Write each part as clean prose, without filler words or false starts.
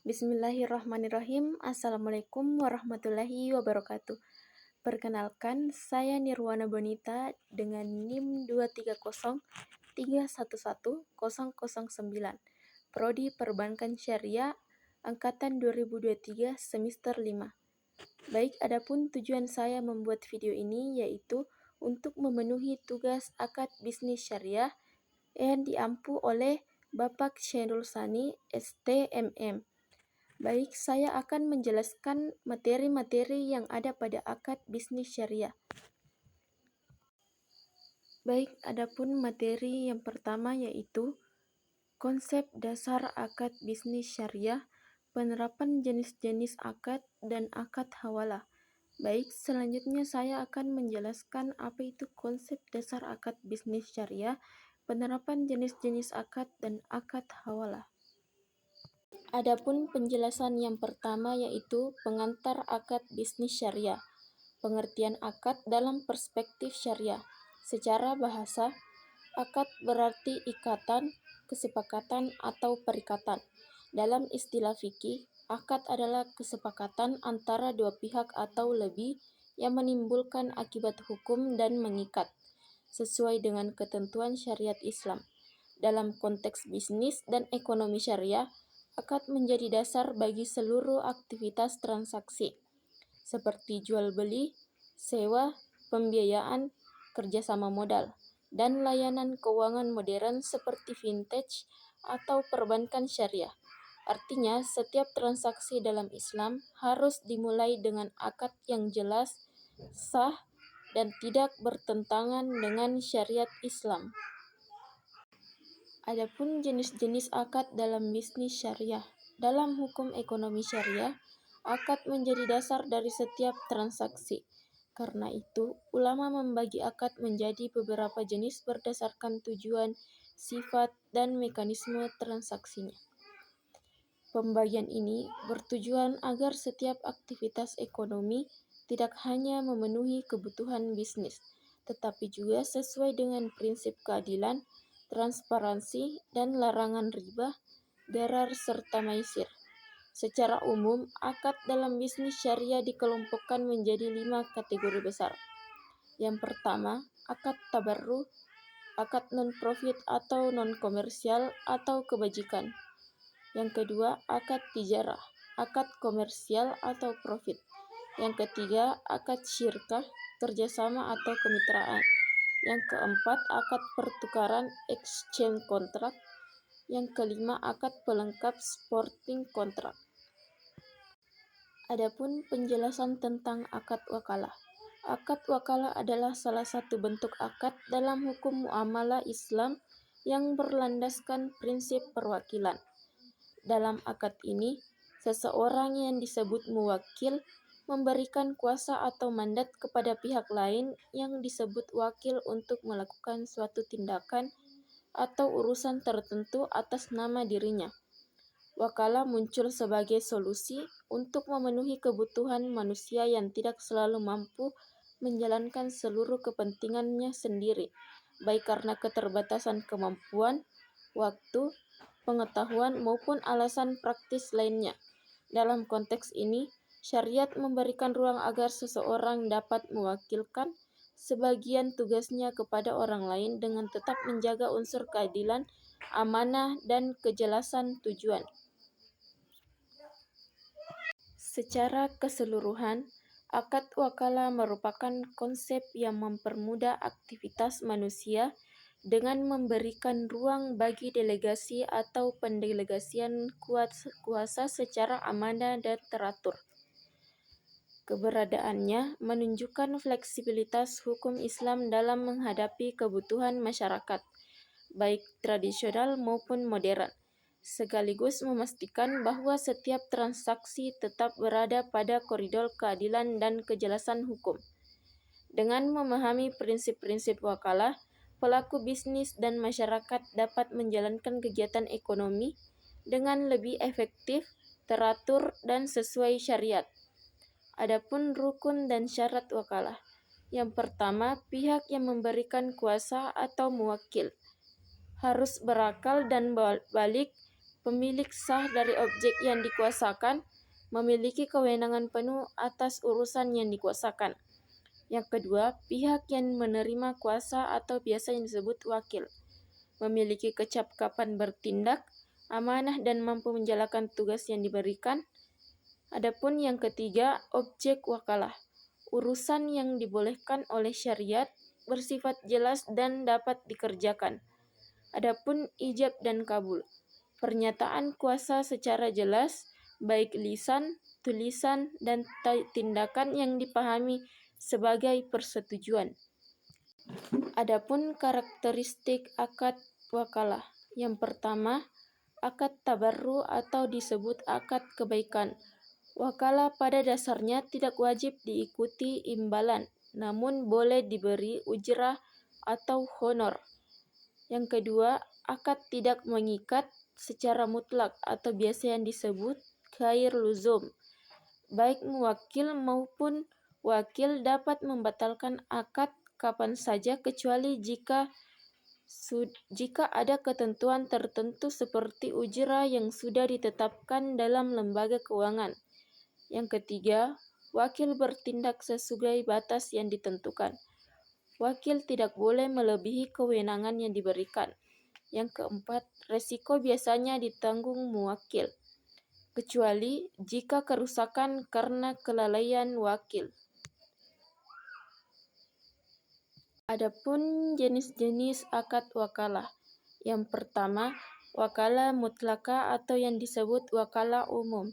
Bismillahirrahmanirrahim. Assalamualaikum warahmatullahi wabarakatuh. Perkenalkan, saya Nirwana Bonita dengan NIM 230311009, Prodi Perbankan Syariah, Angkatan 2023, Semester 5. Baik, adapun tujuan saya membuat video ini yaitu untuk memenuhi tugas akad bisnis syariah yang diampu oleh Bapak Syairul Sani, STMM. Baik, saya akan menjelaskan materi-materi yang ada pada akad bisnis syariah. Baik, adapun materi yang pertama yaitu konsep dasar akad bisnis syariah, penerapan jenis-jenis akad, dan akad hawalah. Baik, selanjutnya saya akan menjelaskan apa itu konsep dasar akad bisnis syariah, penerapan jenis-jenis akad, dan akad hawalah. Adapun penjelasan yang pertama yaitu pengantar akad bisnis syariah. Pengertian akad dalam perspektif syariah. Secara bahasa, akad berarti ikatan, kesepakatan, atau perikatan. Dalam istilah fikih, akad adalah kesepakatan antara dua pihak atau lebih yang menimbulkan akibat hukum dan mengikat, sesuai dengan ketentuan syariat Islam. Dalam konteks bisnis dan ekonomi syariah, akad menjadi dasar bagi seluruh aktivitas transaksi, seperti jual beli, sewa, pembiayaan, kerjasama modal, dan layanan keuangan modern seperti vintage atau perbankan syariah. Artinya, setiap transaksi dalam Islam harus dimulai dengan akad yang jelas, sah, dan tidak bertentangan dengan syariat Islam. Adapun jenis-jenis akad dalam bisnis syariah. Dalam hukum ekonomi syariah, akad menjadi dasar dari setiap transaksi. Karena itu, ulama membagi akad menjadi beberapa jenis berdasarkan tujuan, sifat, dan mekanisme transaksinya. Pembagian ini bertujuan agar setiap aktivitas ekonomi tidak hanya memenuhi kebutuhan bisnis, tetapi juga sesuai dengan prinsip keadilan, transparansi, dan larangan riba, darar, serta maisir. Secara umum, akad dalam bisnis syariah dikelompokkan menjadi 5 kategori besar. Yang pertama, akad tabarruh, akad non-profit atau non-komersial atau kebajikan. Yang kedua, akad tijarah, akad komersial atau profit. Yang ketiga, akad syirkah, kerjasama atau kemitraan. Yang keempat, akad pertukaran exchange contract. Yang kelima, akad pelengkap sporting contract. Adapun penjelasan tentang akad wakalah. Akad wakalah adalah salah satu bentuk akad dalam hukum muamalah Islam yang berlandaskan prinsip perwakilan. Dalam akad ini, seseorang yang disebut muwakil memberikan kuasa atau mandat kepada pihak lain yang disebut wakil untuk melakukan suatu tindakan atau urusan tertentu atas nama dirinya. Wakalah muncul sebagai solusi untuk memenuhi kebutuhan manusia yang tidak selalu mampu menjalankan seluruh kepentingannya sendiri, baik karena keterbatasan kemampuan, waktu, pengetahuan, maupun alasan praktis lainnya. Dalam konteks ini, syariat memberikan ruang agar seseorang dapat mewakilkan sebagian tugasnya kepada orang lain dengan tetap menjaga unsur keadilan, amanah, dan kejelasan tujuan. Secara keseluruhan, akad wakalah merupakan konsep yang mempermudah aktivitas manusia dengan memberikan ruang bagi delegasi atau pendelegasian kuasa secara amanah dan teratur. Keberadaannya menunjukkan fleksibilitas hukum Islam dalam menghadapi kebutuhan masyarakat, baik tradisional maupun modern, sekaligus memastikan bahwa setiap transaksi tetap berada pada koridor keadilan dan kejelasan hukum. Dengan memahami prinsip-prinsip wakalah, pelaku bisnis dan masyarakat dapat menjalankan kegiatan ekonomi dengan lebih efektif, teratur, dan sesuai syariat. Adapun rukun dan syarat wakalah. Yang pertama, pihak yang memberikan kuasa atau muwakil harus berakal dan balik Pemilik sah dari objek yang dikuasakan memiliki kewenangan penuh atas urusan yang dikuasakan. Yang kedua, pihak yang menerima kuasa atau biasa yang disebut wakil memiliki kecakapan bertindak, amanah dan mampu menjalankan tugas yang diberikan. Adapun yang ketiga, objek wakalah, urusan yang dibolehkan oleh syariat, bersifat jelas dan dapat dikerjakan. Adapun ijab dan kabul, pernyataan kuasa secara jelas, baik lisan, tulisan, dan tindakan yang dipahami sebagai persetujuan. Adapun karakteristik akad wakalah. Yang pertama, akad tabarru atau disebut akad kebaikan. Wakalah pada dasarnya tidak wajib diikuti imbalan, namun boleh diberi ujrah atau honor. Yang kedua, akad tidak mengikat secara mutlak atau biasa yang disebut ghair luzum. Baik muwakil maupun wakil dapat membatalkan akad kapan saja kecuali jika ada ketentuan tertentu seperti ujrah yang sudah ditetapkan dalam lembaga keuangan. Yang ketiga, wakil bertindak sesuai batas yang ditentukan. Wakil tidak boleh melebihi kewenangan yang diberikan. Yang keempat, resiko biasanya ditanggung muwakil, kecuali jika kerusakan karena kelalaian wakil. Adapun jenis-jenis akad wakalah. Yang pertama, wakalah mutlaka atau yang disebut wakalah umum.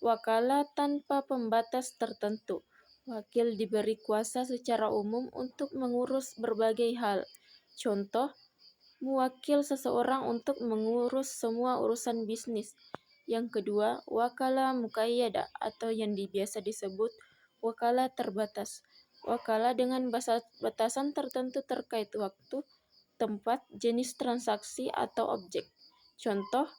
Wakalah tanpa pembatas tertentu. Wakil diberi kuasa secara umum untuk mengurus berbagai hal. Contoh, mewakil seseorang untuk mengurus semua urusan bisnis. Yang kedua, wakalah muqayyada atau yang biasa disebut wakalah terbatas. Wakalah dengan batasan tertentu terkait waktu, tempat, jenis transaksi, atau objek. Contoh,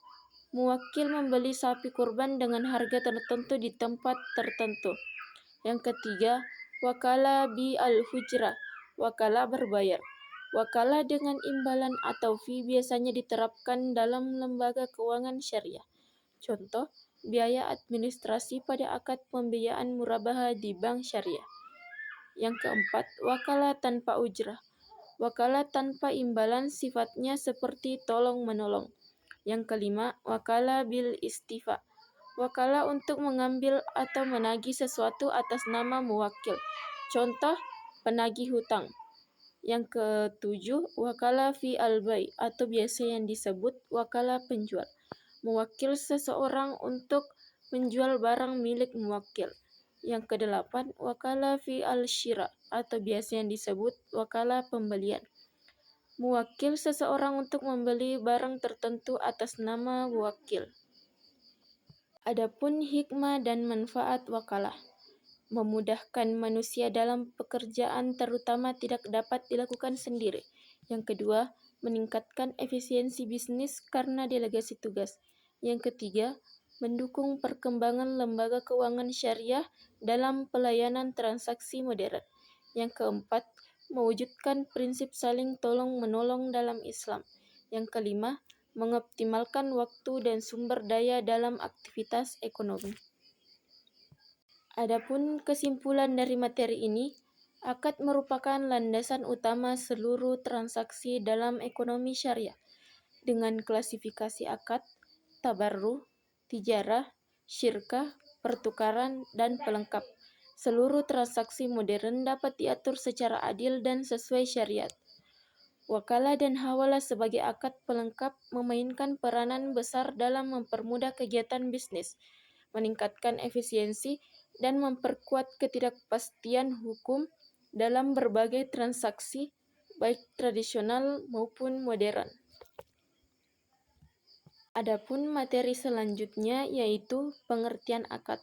muwakil membeli sapi kurban dengan harga tertentu di tempat tertentu. Yang ketiga, wakalah bi al-hujrah, wakalah berbayar. Wakalah dengan imbalan atau fee biasanya diterapkan dalam lembaga keuangan syariah. Contoh, biaya administrasi pada akad pembiayaan murabahah di bank syariah. Yang keempat, wakalah tanpa ujrah. Wakalah tanpa imbalan sifatnya seperti tolong-menolong. Yang kelima, wakalah bil istifa. Wakalah untuk mengambil atau menagih sesuatu atas nama muwakil. Contoh, penagih hutang. Yang ketujuh, wakalah fi al-bai atau biasa yang disebut wakalah penjual. Mewakil seseorang untuk menjual barang milik muwakil. Yang kedelapan, wakalah fi al-syira atau biasa yang disebut wakalah pembelian. Mewakil seseorang untuk membeli barang tertentu atas nama wakil. Adapun hikmah dan manfaat wakalah. Memudahkan manusia dalam pekerjaan terutama tidak dapat dilakukan sendiri. Yang kedua, meningkatkan efisiensi bisnis karena delegasi tugas. Yang ketiga, mendukung perkembangan lembaga keuangan syariah dalam pelayanan transaksi modern. Yang keempat, mewujudkan prinsip saling tolong-menolong dalam Islam. Yang kelima, mengoptimalkan waktu dan sumber daya dalam aktivitas ekonomi. Adapun kesimpulan dari materi ini, akad merupakan landasan utama seluruh transaksi dalam ekonomi syariah. Dengan klasifikasi akad, tabarru, tijarah, syirkah, pertukaran, dan pelengkap, seluruh transaksi modern dapat diatur secara adil dan sesuai syariat. Wakalah dan hawalah sebagai akad pelengkap memainkan peranan besar dalam mempermudah kegiatan bisnis, meningkatkan efisiensi, dan memperkuat ketidakpastian hukum dalam berbagai transaksi, baik tradisional maupun modern. Adapun materi selanjutnya yaitu pengertian akad.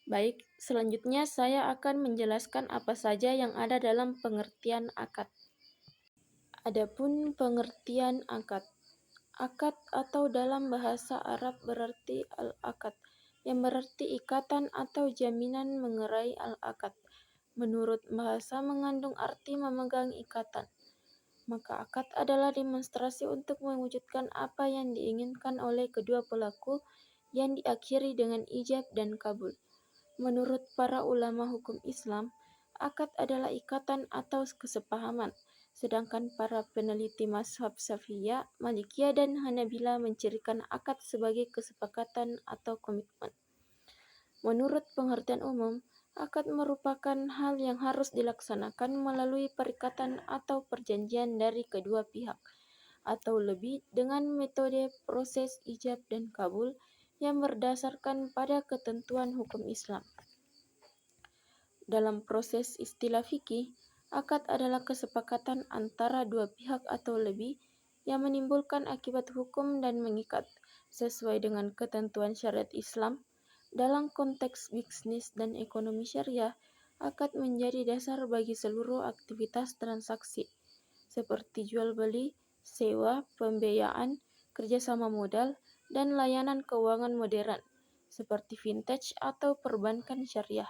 Baik, selanjutnya saya akan menjelaskan apa saja yang ada dalam pengertian akad. Adapun pengertian akad. Akad atau dalam bahasa Arab berarti al-akad, yang berarti ikatan atau jaminan mengerai al-akad. Menurut bahasa mengandung arti memegang ikatan. maka akad adalah demonstrasi untuk mewujudkan apa yang diinginkan oleh kedua pelaku yang diakhiri dengan ijab dan kabul. Menurut para ulama hukum Islam, akad adalah ikatan atau kesepahaman, sedangkan para peneliti mazhab Syafi'iyah, Malikiyah, dan Hanabila mencirikan akad sebagai kesepakatan atau komitmen. Menurut pengertian umum, akad merupakan hal yang harus dilaksanakan melalui perikatan atau perjanjian dari kedua pihak, atau lebih dengan metode proses ijab dan kabul yang berdasarkan pada ketentuan hukum Islam. Dalam proses istilah fikih, akad adalah kesepakatan antara dua pihak atau lebih yang menimbulkan akibat hukum dan mengikat, sesuai dengan ketentuan syariat Islam. Dalam konteks bisnis dan ekonomi syariah, akad menjadi dasar bagi seluruh aktivitas transaksi, seperti jual beli, sewa, pembiayaan, kerjasama modal, dan layanan keuangan modern, seperti vintage atau perbankan syariah.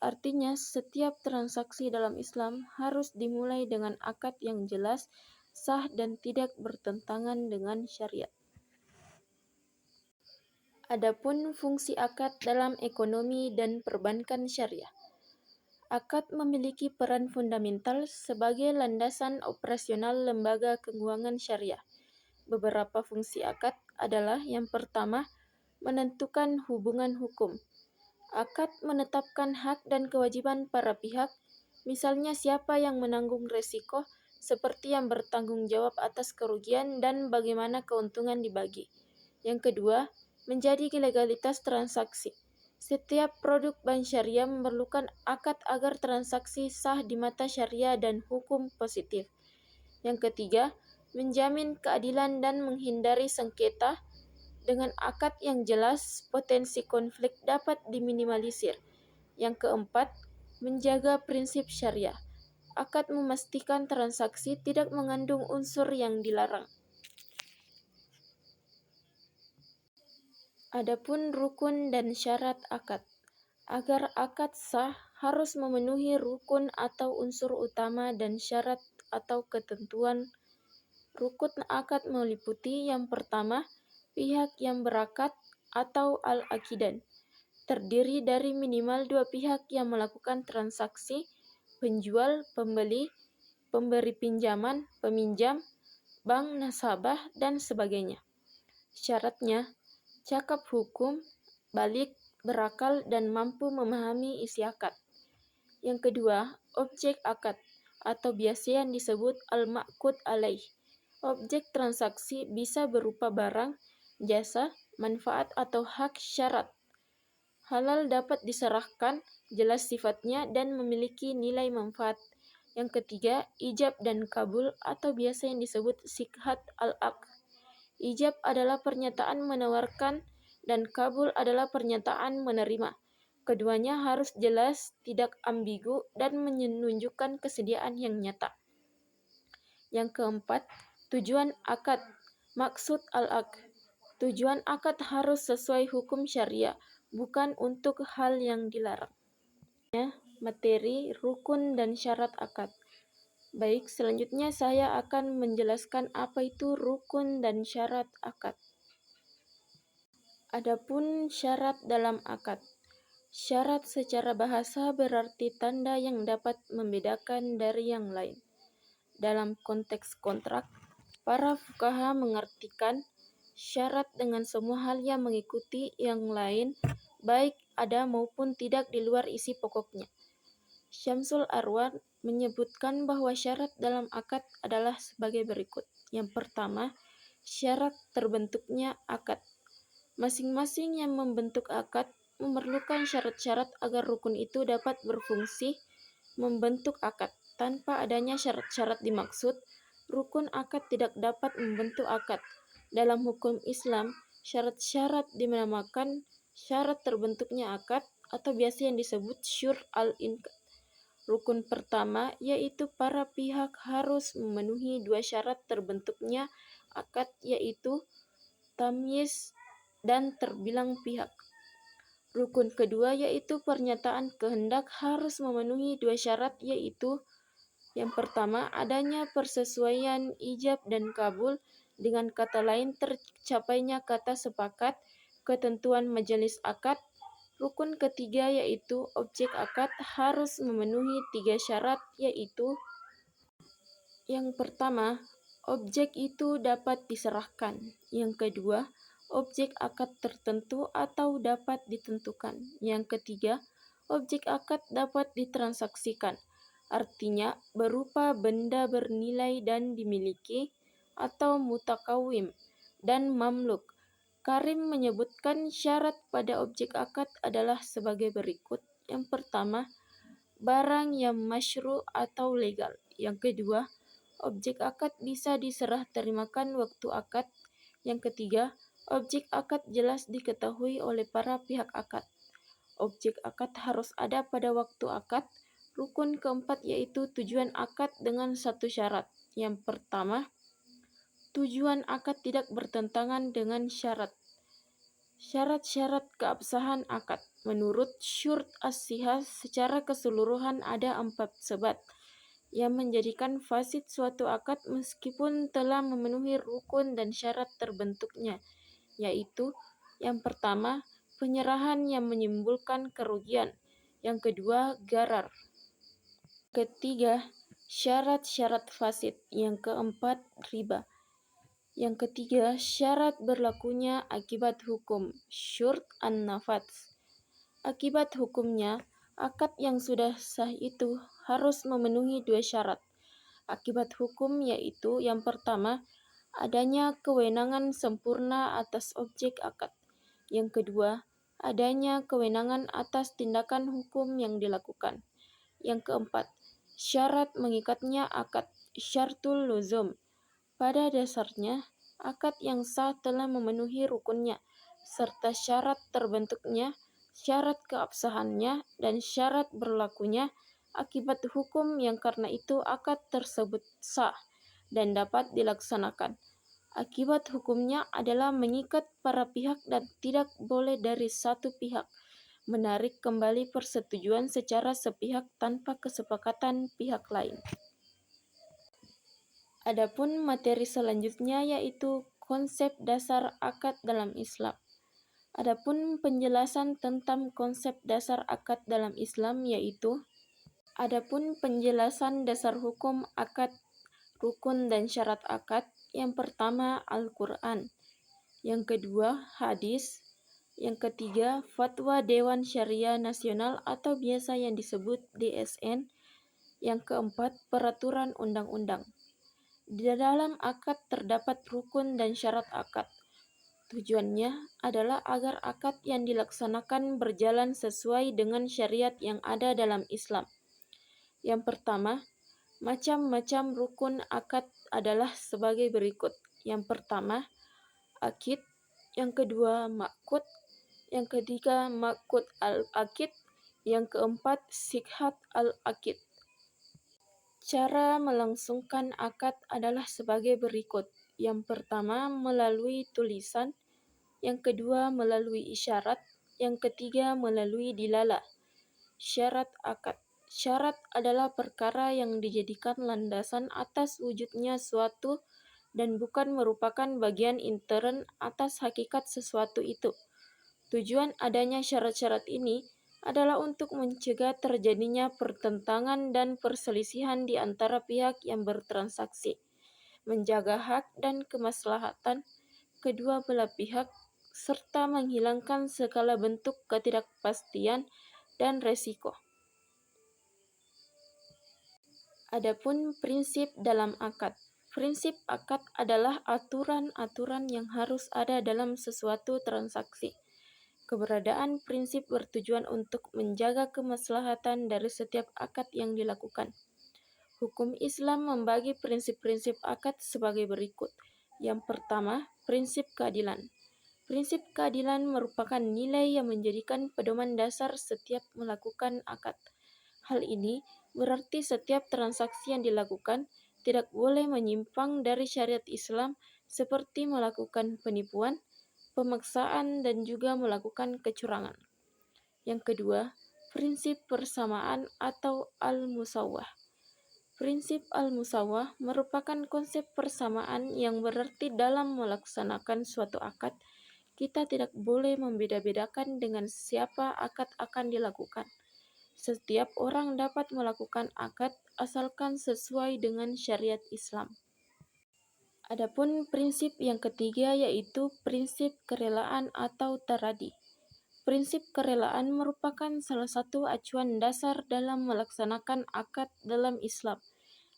Artinya, setiap transaksi dalam Islam harus dimulai dengan akad yang jelas, sah, dan tidak bertentangan dengan syariat. Adapun fungsi akad dalam ekonomi dan perbankan syariah. Akad memiliki peran fundamental sebagai landasan operasional lembaga keuangan syariah. Beberapa fungsi akad adalah yang pertama, menentukan hubungan hukum. Akad menetapkan hak dan kewajiban para pihak, misalnya siapa yang menanggung resiko, seperti yang bertanggung jawab atas kerugian dan bagaimana keuntungan dibagi. Yang kedua, menjadi legalitas transaksi. Setiap produk bank syariah memerlukan akad agar transaksi sah di mata syariah dan hukum positif. Yang ketiga, menjamin keadilan dan menghindari sengketa. Dengan akad yang jelas, potensi konflik dapat diminimalisir. Yang keempat, menjaga prinsip syariah. Akad memastikan transaksi tidak mengandung unsur yang dilarang. Adapun rukun dan syarat akad. Agar akad sah, harus memenuhi rukun atau unsur utama dan syarat atau ketentuan. Rukun akad meliputi yang pertama, pihak yang berakad atau al-aqidan. Terdiri dari minimal dua pihak yang melakukan transaksi, penjual, pembeli, pemberi pinjaman, peminjam, bank, nasabah, dan sebagainya. Syaratnya, cakap hukum, balik, berakal, dan mampu memahami isi akad. Yang kedua, objek akad, atau biasa yang disebut al-ma'qud alaih. Objek transaksi bisa berupa barang, jasa, manfaat, atau hak syarat. Halal dapat diserahkan, jelas sifatnya, dan memiliki nilai manfaat. Yang ketiga, ijab dan kabul, atau biasa yang disebut sikhat al-aqd. Ijab adalah pernyataan menawarkan dan kabul adalah pernyataan menerima. Keduanya harus jelas, tidak ambigu, dan menunjukkan kesediaan yang nyata. Yang keempat, tujuan akad. Maksud al-aqd. Tujuan akad harus sesuai hukum syariah, bukan untuk hal yang dilarang. Materi, rukun, dan syarat akad. Baik, selanjutnya saya akan menjelaskan apa itu rukun dan syarat akad. Adapun syarat dalam akad. Syarat secara bahasa berarti tanda yang dapat membedakan dari yang lain. Dalam konteks kontrak, para fuqaha mengartikan syarat dengan semua hal yang mengikuti yang lain, baik ada maupun tidak di luar isi pokoknya. Syamsul Arwar menyebutkan bahwa syarat dalam akad adalah sebagai berikut. Yang pertama, syarat terbentuknya akad. Masing-masing yang membentuk akad memerlukan syarat-syarat agar rukun itu dapat berfungsi membentuk akad. Tanpa adanya syarat-syarat dimaksud, rukun akad tidak dapat membentuk akad. Dalam hukum Islam, syarat-syarat dinamakan syarat terbentuknya akad atau biasa yang disebut syur' al-inqad. Rukun pertama yaitu para pihak harus memenuhi dua syarat terbentuknya akad, yaitu tamyiz dan terbilang pihak. Rukun kedua yaitu pernyataan kehendak harus memenuhi dua syarat, yaitu Yang pertama, adanya persesuaian ijab dan kabul, dengan kata lain tercapainya kata sepakat, ketentuan majelis akad. Rukun ketiga yaitu objek akad harus memenuhi 3 syarat, yaitu yang pertama, objek itu dapat diserahkan. Yang kedua, objek akad tertentu atau dapat ditentukan. Yang ketiga, objek akad dapat ditransaksikan. Artinya, berupa benda bernilai dan dimiliki, atau mutakawim dan mamluk. Karim menyebutkan syarat pada objek akad adalah sebagai berikut. Yang pertama, barang yang masyru' atau legal. Yang kedua, objek akad bisa diserah terimakan waktu akad. Yang ketiga, objek akad jelas diketahui oleh para pihak akad. Objek akad harus ada pada waktu akad. Rukun keempat yaitu tujuan akad dengan satu syarat. Yang pertama, tujuan akad tidak bertentangan dengan syarat. Syarat-syarat keabsahan akad. Menurut Syurt as-Sihah, secara keseluruhan ada 4 sebab yang menjadikan fasid suatu akad meskipun telah memenuhi rukun dan syarat terbentuknya, yaitu yang pertama, penyerahan yang menimbulkan kerugian. Yang kedua, gharar. Ketiga, syarat-syarat fasid. Yang keempat, riba. Yang ketiga, syarat berlakunya akibat hukum, syurt an-nafats. Akibat hukumnya, akad yang sudah sah itu harus memenuhi 2 syarat. Akibat hukum yaitu yang pertama, adanya kewenangan sempurna atas objek akad. Yang kedua, adanya kewenangan atas tindakan hukum yang dilakukan. Yang keempat, syarat mengikatnya akad, syartul luzum. Pada dasarnya, akad yang sah telah memenuhi rukunnya, serta syarat terbentuknya, syarat keabsahannya, dan syarat berlakunya akibat hukum yang karena itu akad tersebut sah dan dapat dilaksanakan. Akibat hukumnya adalah mengikat para pihak dan tidak boleh dari satu pihak menarik kembali persetujuan secara sepihak tanpa kesepakatan pihak lain. Adapun materi selanjutnya yaitu konsep dasar akad dalam Islam. Adapun penjelasan tentang konsep dasar akad dalam Islam yaitu adapun penjelasan dasar hukum akad, rukun dan syarat akad. Yang pertama, Al-Qur'an. Yang kedua, hadis. Yang ketiga, fatwa Dewan Syariah Nasional atau biasa yang disebut DSN. Yang keempat, peraturan undang-undang. Di dalam akad terdapat rukun dan syarat akad. Tujuannya adalah agar akad yang dilaksanakan berjalan sesuai dengan syariat yang ada dalam Islam. Yang pertama, macam-macam rukun akad adalah sebagai berikut. Yang pertama, akid. Yang kedua, ma'qud. Yang ketiga, ma'qud al-akid. Yang keempat, sikhat al-akid. Cara melangsungkan akad adalah sebagai berikut. Yang pertama, melalui tulisan. Yang kedua, melalui isyarat. Yang ketiga, melalui dilalah. Syarat akad. Syarat adalah perkara yang dijadikan landasan atas wujudnya suatu dan bukan merupakan bagian intern atas hakikat sesuatu itu. Tujuan adanya syarat-syarat ini adalah untuk mencegah terjadinya pertentangan dan perselisihan di antara pihak yang bertransaksi, menjaga hak dan kemaslahatan kedua belah pihak, serta menghilangkan segala bentuk ketidakpastian dan resiko. Adapun prinsip dalam akad. Prinsip akad adalah aturan-aturan yang harus ada dalam sesuatu transaksi. Keberadaan prinsip bertujuan untuk menjaga kemaslahatan dari setiap akad yang dilakukan. Hukum Islam membagi prinsip-prinsip akad sebagai berikut. Yang pertama, prinsip keadilan. Prinsip keadilan merupakan nilai yang menjadikan pedoman dasar setiap melakukan akad. Hal ini berarti setiap transaksi yang dilakukan tidak boleh menyimpang dari syariat Islam seperti melakukan penipuan, pemaksaan, dan juga melakukan kecurangan. Yang kedua, prinsip persamaan atau al-musawwah. Prinsip al-musawah merupakan konsep persamaan yang berarti dalam melaksanakan suatu akad, kita tidak boleh membeda-bedakan dengan siapa akad akan dilakukan. Setiap orang dapat melakukan akad asalkan sesuai dengan syariat Islam. Adapun prinsip yang ketiga yaitu prinsip kerelaan atau taradi. Prinsip kerelaan merupakan salah satu acuan dasar dalam melaksanakan akad dalam Islam.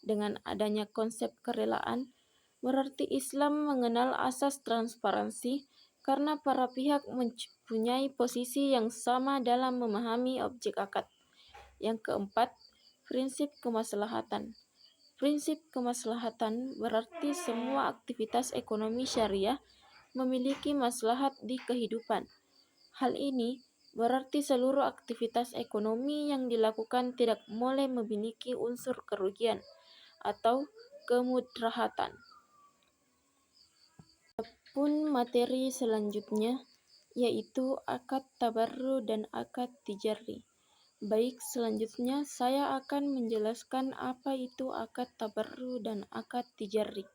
Dengan adanya konsep kerelaan, berarti Islam mengenal asas transparansi karena para pihak mempunyai posisi yang sama dalam memahami objek akad. Yang keempat, prinsip kemaslahatan. Prinsip kemaslahatan berarti semua aktivitas ekonomi syariah memiliki maslahat di kehidupan. Hal ini berarti seluruh aktivitas ekonomi yang dilakukan tidak boleh memiliki unsur kerugian atau kemudaratan. Pun materi selanjutnya yaitu akad tabarru dan akad tijari. Baik, selanjutnya saya akan menjelaskan apa itu akad tabarru dan akad tijari.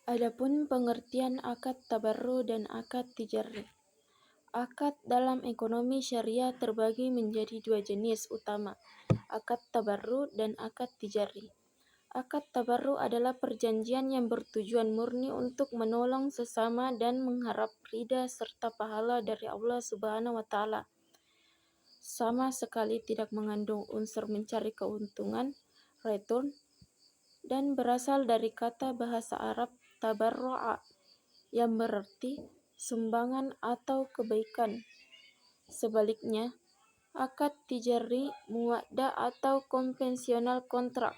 Adapun pengertian akad tabarru dan akad tijari. Akad dalam ekonomi syariah terbagi menjadi dua jenis utama, akad tabarru dan akad tijari. Akad tabarru adalah perjanjian yang bertujuan murni untuk menolong sesama dan mengharap ridha serta pahala dari Allah Subhanahu wa Ta'ala. Sama sekali tidak mengandung unsur mencari keuntungan, return, dan berasal dari kata bahasa Arab tabarru'a yang berarti sumbangan atau kebaikan. Sebaliknya, akad tijari muwaddah atau konvensional kontrak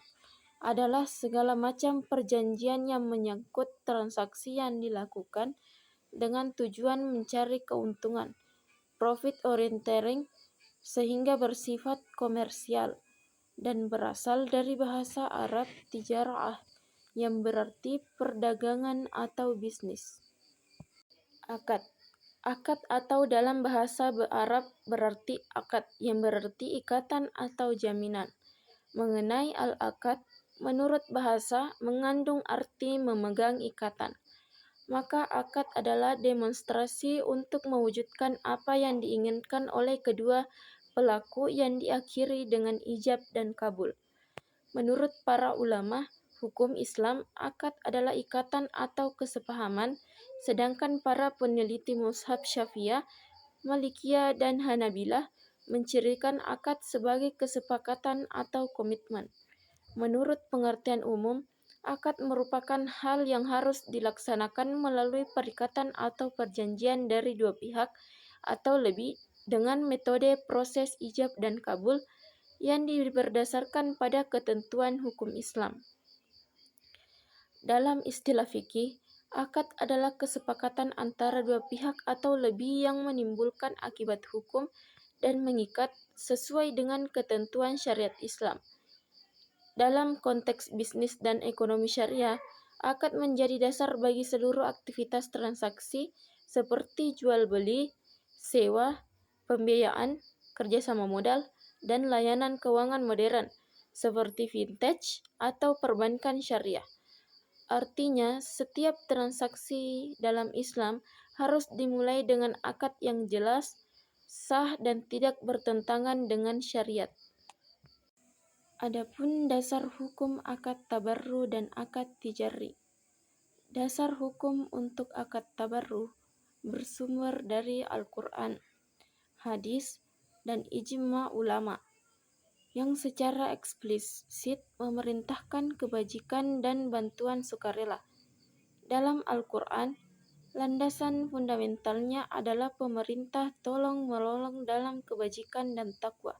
adalah segala macam perjanjian yang menyangkut transaksi yang dilakukan dengan tujuan mencari keuntungan, profit orienteering, sehingga bersifat komersial, dan berasal dari bahasa Arab tijarah yang berarti perdagangan atau bisnis. Akad. Akad atau dalam bahasa Arab berarti akad yang berarti ikatan atau jaminan. Mengenai al-akad, menurut bahasa mengandung arti memegang ikatan. Maka akad adalah demonstrasi untuk mewujudkan apa yang diinginkan oleh kedua pelaku yang diakhiri dengan ijab dan kabul. Menurut para ulama hukum Islam, akad adalah ikatan atau kesepahaman, sedangkan para peneliti mazhab Syafi'iyah, Malikiyah, dan Hanabilah mencirikan akad sebagai kesepakatan atau komitmen. Menurut pengertian umum, akad merupakan hal yang harus dilaksanakan melalui perikatan atau perjanjian dari dua pihak atau lebih dengan metode proses ijab dan kabul yang berdasarkan pada ketentuan hukum Islam. Dalam istilah fikih, akad adalah kesepakatan antara dua pihak atau lebih yang menimbulkan akibat hukum dan mengikat sesuai dengan ketentuan syariat Islam. Dalam konteks bisnis dan ekonomi syariah, akad menjadi dasar bagi seluruh aktivitas transaksi seperti jual beli, sewa, pembiayaan, kerjasama modal, dan layanan keuangan modern seperti vintage atau perbankan syariah. Artinya, setiap transaksi dalam Islam harus dimulai dengan akad yang jelas, sah, dan tidak bertentangan dengan syariat. Adapun dasar hukum akad tabarru dan akad tijari. Dasar hukum untuk akad tabarru bersumber dari Al-Quran, hadis, dan ijma ulama yang secara eksplisit memerintahkan kebajikan dan bantuan sukarela. Dalam Al-Quran, landasan fundamentalnya adalah pemerintah tolong-menolong dalam kebajikan dan takwa.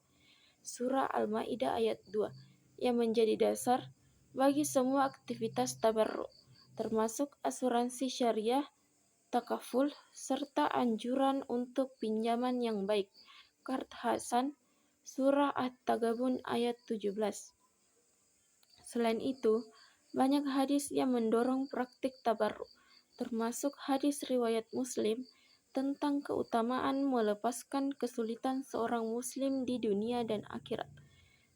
Surah Al-Maidah ayat 2 yang menjadi dasar bagi semua aktivitas tabarru, termasuk asuransi syariah, takaful, serta anjuran untuk pinjaman yang baik. Qard Hasan, Surah At-Tagabun ayat 17. Selain itu, banyak hadis yang mendorong praktik tabarru, termasuk hadis riwayat Muslim tentang keutamaan melepaskan kesulitan seorang muslim di dunia dan akhirat.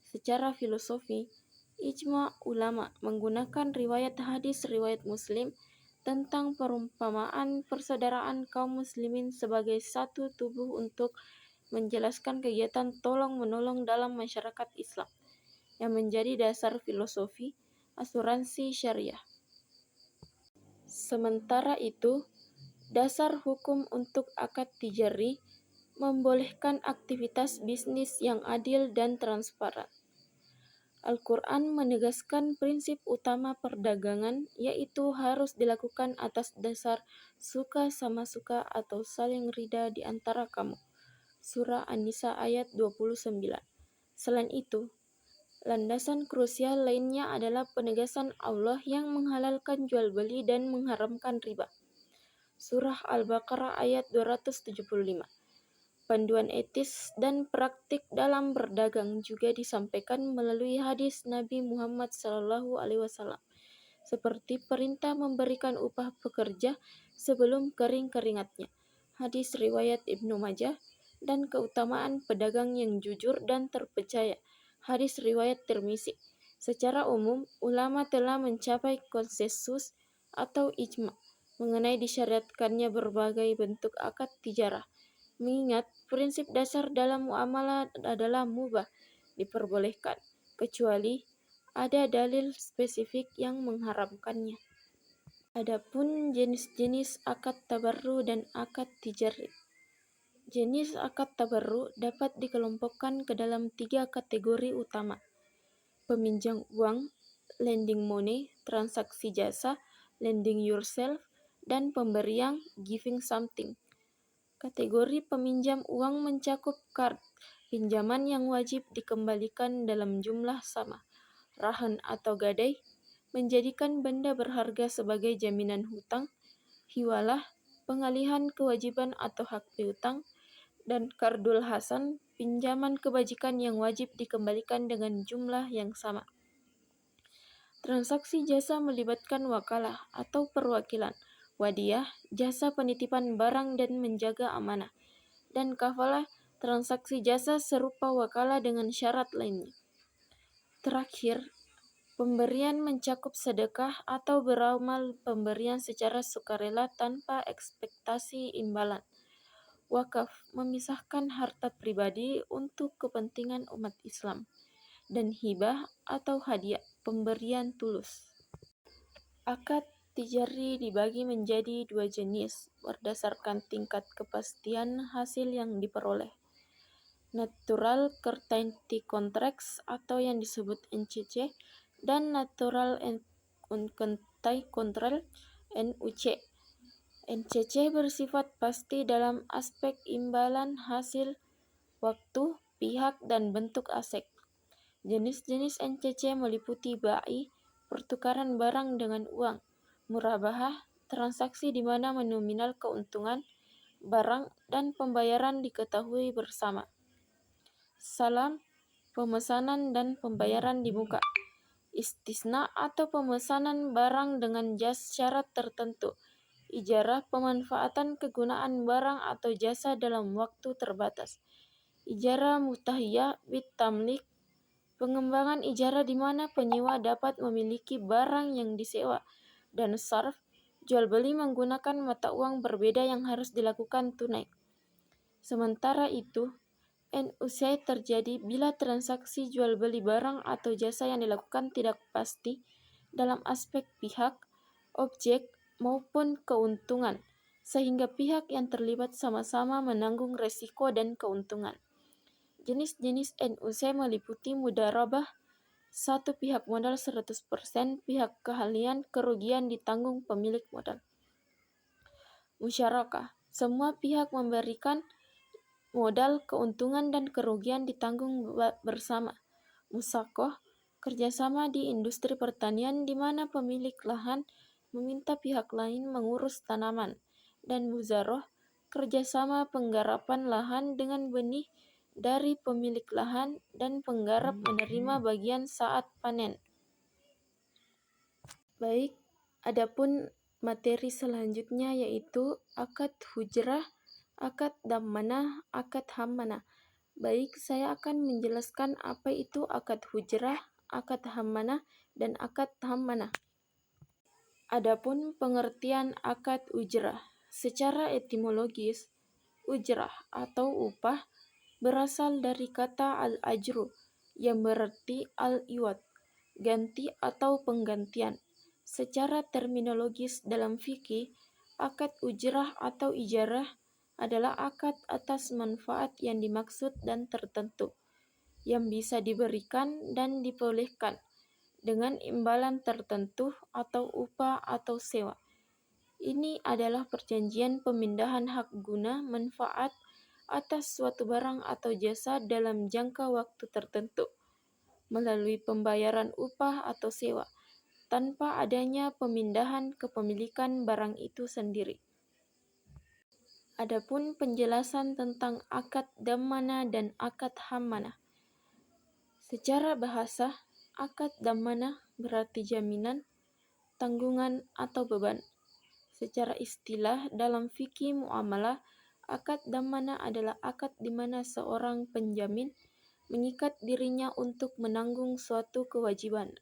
Secara filosofi, Ijma ulama menggunakan riwayat hadis riwayat Muslim tentang perumpamaan persaudaraan kaum muslimin sebagai satu tubuh untuk menjelaskan kegiatan tolong-menolong dalam masyarakat Islam yang menjadi dasar filosofi asuransi syariah. Sementara itu, dasar hukum untuk akad tijari membolehkan aktivitas bisnis yang adil dan transparan. Al-Quran menegaskan prinsip utama perdagangan, yaitu harus dilakukan atas dasar suka sama suka atau saling ridha di antara kamu. Surah An-Nisa ayat 29. Selain itu, landasan krusial lainnya adalah penegasan Allah yang menghalalkan jual beli dan mengharamkan riba. Surah Al-Baqarah ayat 275. Panduan etis dan praktik dalam berdagang juga disampaikan melalui hadis Nabi Muhammad SAW, seperti perintah memberikan upah pekerja sebelum kering keringatnya. Hadis riwayat Ibnu Majah, dan keutamaan pedagang yang jujur dan terpercaya. Hadis riwayat Tirmizi. Secara umum, ulama telah mencapai konsensus atau ijma mengenai disyariatkannya berbagai bentuk akad tijarah, mengingat prinsip dasar dalam muamalah adalah mubah, diperbolehkan, kecuali ada dalil spesifik yang mengharamkannya. Adapun jenis-jenis akad tabarru dan akad tijari. Jenis akad tabarru dapat dikelompokkan ke dalam 3 kategori utama: peminjam uang, lending money, transaksi jasa, lending yourself, dan pemberian, giving something. Kategori peminjam uang mencakup qard, pinjaman yang wajib dikembalikan dalam jumlah sama, rahan atau gadai, menjadikan benda berharga sebagai jaminan hutang, hiwalah, pengalihan kewajiban atau hak piutang, dan qardul hasan, pinjaman kebajikan yang wajib dikembalikan dengan jumlah yang sama. Transaksi jasa melibatkan wakalah atau perwakilan, wadiah, jasa penitipan barang dan menjaga amanah, dan kafalah, transaksi jasa serupa wakalah dengan syarat lainnya. Terakhir, pemberian mencakup sedekah atau beramal pemberian secara sukarela tanpa ekspektasi imbalan. Wakaf memisahkan harta pribadi untuk kepentingan umat Islam, dan hibah atau hadiah, pemberian tulus. Akad tijari dibagi menjadi 2 jenis berdasarkan tingkat kepastian hasil yang diperoleh. Natural Certainty Contracts atau yang disebut NCC, dan Natural Uncertainty Contract (NUC). NCC bersifat pasti dalam aspek imbalan hasil, waktu, pihak, dan bentuk aset. Jenis-jenis NCC meliputi bai, pertukaran barang dengan uang; murabahah, transaksi di mana nominal keuntungan barang dan pembayaran diketahui bersama; salam, pemesanan dan pembayaran di muka; istisna atau pemesanan barang dengan syarat tertentu; ijarah, pemanfaatan kegunaan barang atau jasa dalam waktu terbatas; ijarah mutahiyah bit tamlik, pengembangan ijarah di mana penyewa dapat memiliki barang yang disewa; dan sarf, jual beli menggunakan mata uang berbeda yang harus dilakukan tunai. Sementara itu, NUC terjadi bila transaksi jual beli barang atau jasa yang dilakukan tidak pasti dalam aspek pihak, objek, maupun keuntungan, sehingga pihak yang terlibat sama-sama menanggung resiko dan keuntungan. Jenis-jenis NUC meliputi mudharabah, satu pihak modal 100%, pihak keahlian, kerugian ditanggung pemilik modal. Musyarakah, semua pihak memberikan modal, keuntungan dan kerugian ditanggung bersama. Musakoh, kerjasama di industri pertanian di mana pemilik lahan meminta pihak lain mengurus tanaman. Dan muzaroh, kerjasama penggarapan lahan dengan benih dari pemilik lahan dan penggarap menerima bagian saat panen. Baik, adapun materi selanjutnya yaitu akad hujrah, akad dammanah, akad hammanah. Baik, saya akan menjelaskan apa itu akad hujrah, akad hammanah, dan akad hammanah. Adapun pengertian akad ujrah, secara etimologis, ujrah atau upah berasal dari kata al-ajru yang berarti al-iwad, ganti atau penggantian. Secara terminologis dalam fikih, akad ujrah atau ijarah adalah akad atas manfaat yang dimaksud dan tertentu, yang bisa diberikan dan dibolehkan dengan imbalan tertentu atau upah atau sewa. Ini adalah perjanjian pemindahan hak guna manfaat atas suatu barang atau jasa dalam jangka waktu tertentu melalui pembayaran upah atau sewa, tanpa adanya pemindahan kepemilikan barang itu sendiri. Adapun penjelasan tentang akad damana dan akad hammanah. Secara bahasa, akad damana berarti jaminan, tanggungan, atau beban. Secara istilah dalam fikih muamalah, akad damana adalah akad di mana seorang penjamin mengikat dirinya untuk menanggung suatu kewajiban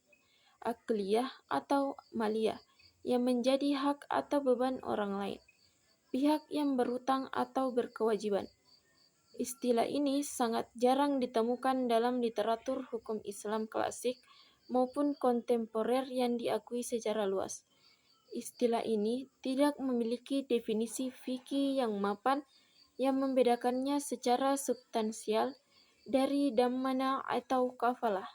akliyah atau maliyah yang menjadi hak atau beban orang lain, pihak yang berhutang atau berkewajiban. Istilah ini sangat jarang ditemukan dalam literatur hukum Islam klasik maupun kontemporer yang diakui secara luas. Istilah ini tidak memiliki definisi fikih yang mapan yang membedakannya secara substansial dari damana atau kafalah.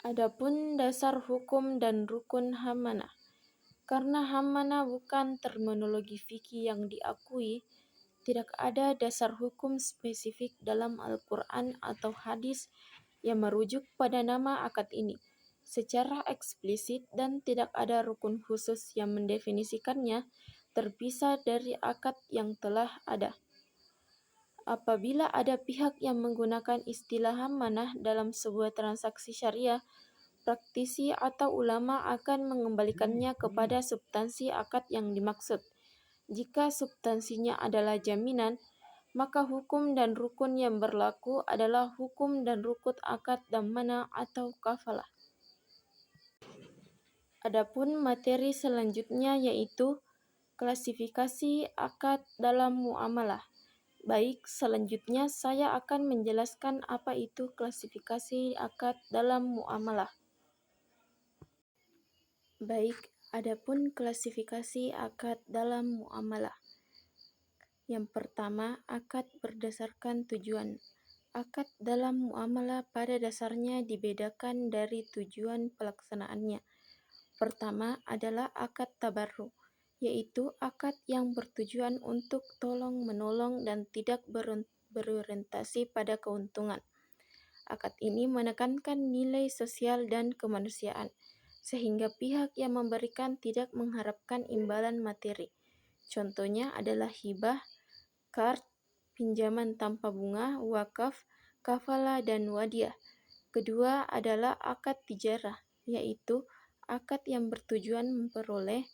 Adapun dasar hukum dan rukun hammanah. Karena hammanah bukan terminologi fikih yang diakui, tidak ada dasar hukum spesifik dalam Al-Quran atau hadis yang merujuk pada nama akad ini secara eksplisit, dan tidak ada rukun khusus yang mendefinisikannya terpisah dari akad yang telah ada. Apabila ada pihak yang menggunakan istilah hammanah dalam sebuah transaksi syariah, praktisi atau ulama akan mengembalikannya kepada substansi akad yang dimaksud. Jika substansinya adalah jaminan, maka hukum dan rukun yang berlaku adalah hukum dan rukun akad damana atau kafalah. Adapun materi selanjutnya yaitu klasifikasi akad dalam muamalah. Baik, selanjutnya saya akan menjelaskan apa itu klasifikasi akad dalam muamalah. Baik, adapun klasifikasi akad dalam muamalah. Yang pertama, akad berdasarkan tujuan. Akad dalam muamalah pada dasarnya dibedakan dari tujuan pelaksanaannya. Pertama adalah akad tabarru, yaitu akad yang bertujuan untuk tolong-menolong dan tidak berorientasi pada keuntungan. Akad ini menekankan nilai sosial dan kemanusiaan, sehingga pihak yang memberikan tidak mengharapkan imbalan materi. Contohnya adalah hibah, qard, pinjaman tanpa bunga, wakaf, kafalah, dan wadiah. Kedua adalah akad tijarah, yaitu akad yang bertujuan memperoleh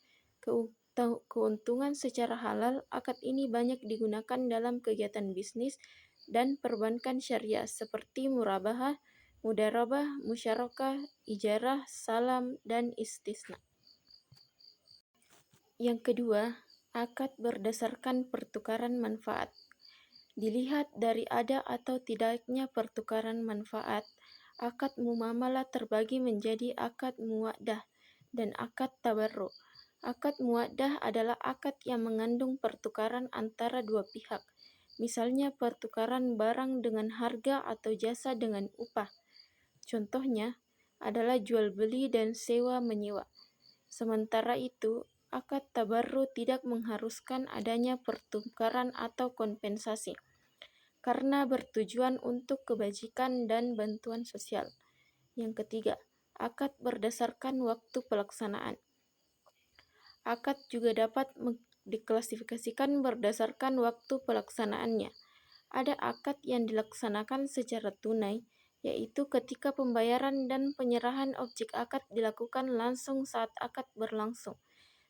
keuntungan secara halal. Akad ini banyak digunakan dalam kegiatan bisnis dan perbankan syariah seperti murabahah, mudarabah, musyarakah, ijarah, salam, dan istisna. Yang kedua, akad berdasarkan pertukaran manfaat. Dilihat dari ada atau tidaknya pertukaran manfaat, akad muamalah terbagi menjadi akad muwaddah dan akad tabarru. Akad muwaddah adalah akad yang mengandung pertukaran antara dua pihak. Misalnya pertukaran barang dengan harga atau jasa dengan upah. Contohnya adalah jual beli dan sewa menyewa. Sementara itu, akad tabarru tidak mengharuskan adanya pertukaran atau kompensasi, karena bertujuan untuk kebajikan dan bantuan sosial. Yang ketiga, akad berdasarkan waktu pelaksanaan. Akad juga dapat diklasifikasikan berdasarkan waktu pelaksanaannya. Ada akad yang dilaksanakan secara tunai, yaitu ketika pembayaran dan penyerahan objek akad dilakukan langsung saat akad berlangsung.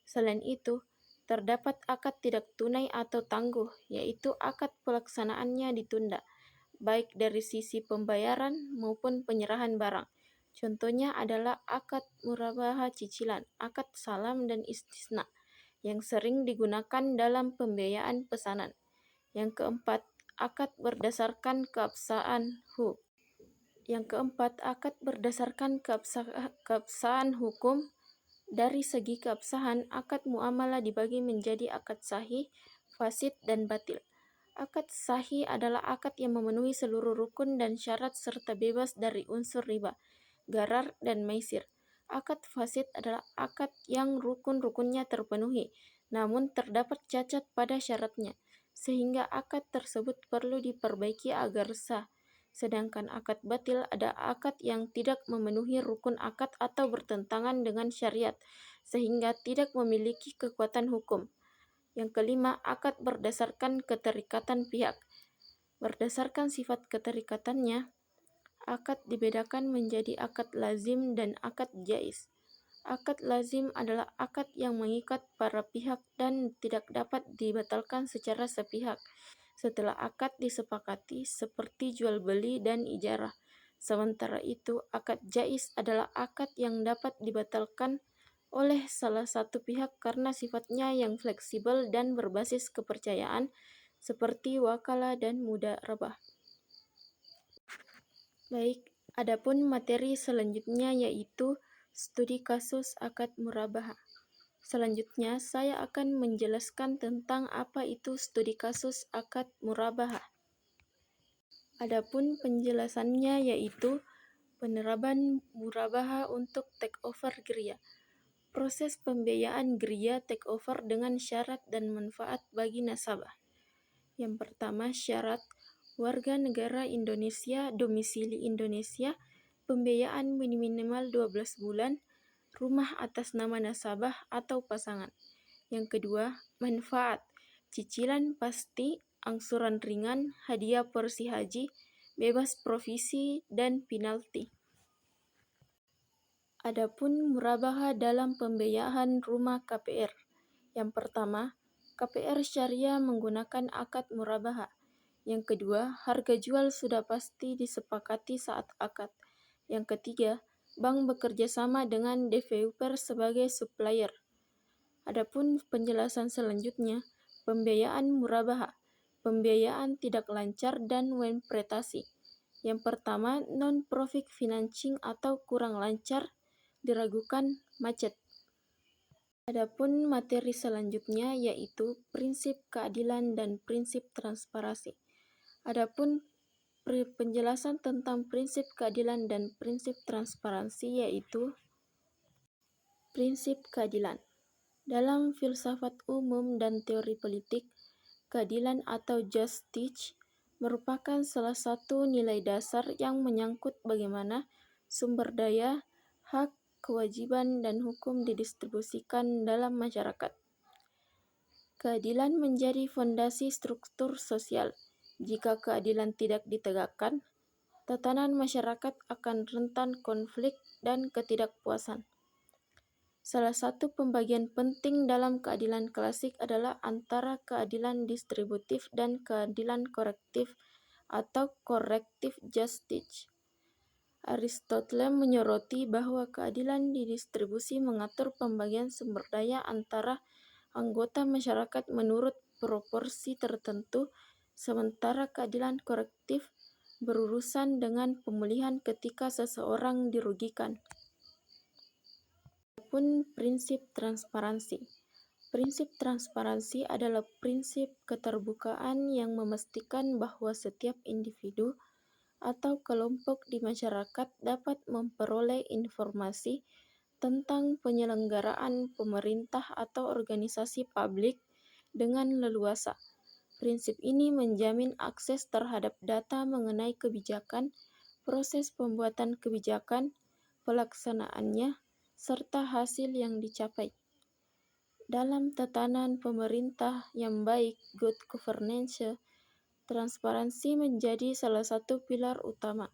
Selain itu, terdapat akad tidak tunai atau tangguh, yaitu akad pelaksanaannya ditunda, baik dari sisi pembayaran maupun penyerahan barang, Contohnya adalah akad murabaha cicilan, akad salam dan istisna yang sering digunakan dalam pembiayaan pesanan. Yang keempat, akad berdasarkan keabsahan hukum. Keabsahan hukum. Dari segi keabsahan, akad muamalah dibagi menjadi akad sahih, fasid, dan batil. Akad sahih adalah akad yang memenuhi seluruh rukun dan syarat serta bebas dari unsur riba, gharar, dan maisir. Akad fasid adalah akad yang rukun-rukunnya terpenuhi, namun terdapat cacat pada syaratnya, sehingga akad tersebut perlu diperbaiki agar sah. Sedangkan akad batil ada akad yang tidak memenuhi rukun akad atau bertentangan dengan syariat, sehingga tidak memiliki kekuatan hukum. Yang kelima, akad berdasarkan keterikatan pihak. Berdasarkan sifat keterikatannya, akad dibedakan menjadi akad lazim dan akad jais. Akad lazim adalah akad yang mengikat para pihak dan tidak dapat dibatalkan secara sepihak setelah akad disepakati, seperti jual beli dan ijarah. Sementara itu, akad jais adalah akad yang dapat dibatalkan oleh salah satu pihak karena sifatnya yang fleksibel dan berbasis kepercayaan, seperti wakalah dan mudharabah. Baik, adapun materi selanjutnya yaitu studi kasus akad murabaha. Selanjutnya, saya akan menjelaskan tentang apa itu studi kasus akad murabaha. Adapun penjelasannya yaitu peneraban murabaha untuk takeover geria. Proses pembiayaan geria takeover dengan syarat dan manfaat bagi nasabah. Yang pertama, syarat warga negara Indonesia, domisili Indonesia, pembiayaan minimal 12 bulan, rumah atas nama nasabah atau pasangan. Yang kedua, manfaat, cicilan pasti, angsuran ringan, hadiah porsi haji, bebas provisi, dan penalti. Adapun murabaha dalam pembiayaan rumah KPR. Yang pertama, KPR syariah menggunakan akad murabaha. Yang kedua, harga jual sudah pasti disepakati saat akad. Yang ketiga, bank bekerja sama dengan developer sebagai supplier. Adapun penjelasan selanjutnya, pembiayaan murabaha. Pembiayaan tidak lancar dan prestasi. Yang pertama, non-profit financing atau kurang lancar, diragukan, macet. Adapun materi selanjutnya yaitu prinsip keadilan dan prinsip transparansi. Adapun penjelasan tentang prinsip keadilan dan prinsip transparansi yaitu prinsip keadilan. Dalam filsafat umum dan teori politik, keadilan atau justice merupakan salah satu nilai dasar yang menyangkut bagaimana sumber daya, hak, kewajiban, dan hukum didistribusikan dalam masyarakat. Keadilan menjadi fondasi struktur sosial. Jika keadilan tidak ditegakkan, tatanan masyarakat akan rentan konflik dan ketidakpuasan. Salah satu pembagian penting dalam keadilan klasik adalah antara keadilan distributif dan keadilan korektif atau corrective justice. Aristoteles menyoroti bahwa keadilan didistribusi mengatur pembagian sumber daya antara anggota masyarakat menurut proporsi tertentu, sementara keadilan korektif berurusan dengan pemulihan ketika seseorang dirugikan. Adapun prinsip transparansi. Prinsip transparansi adalah prinsip keterbukaan yang memastikan bahwa setiap individu atau kelompok di masyarakat dapat memperoleh informasi tentang penyelenggaraan pemerintah atau organisasi publik dengan leluasa. Prinsip ini menjamin akses terhadap data mengenai kebijakan, proses pembuatan kebijakan, pelaksanaannya, serta hasil yang dicapai. Dalam tatanan pemerintah yang baik, good governance, transparansi menjadi salah satu pilar utama.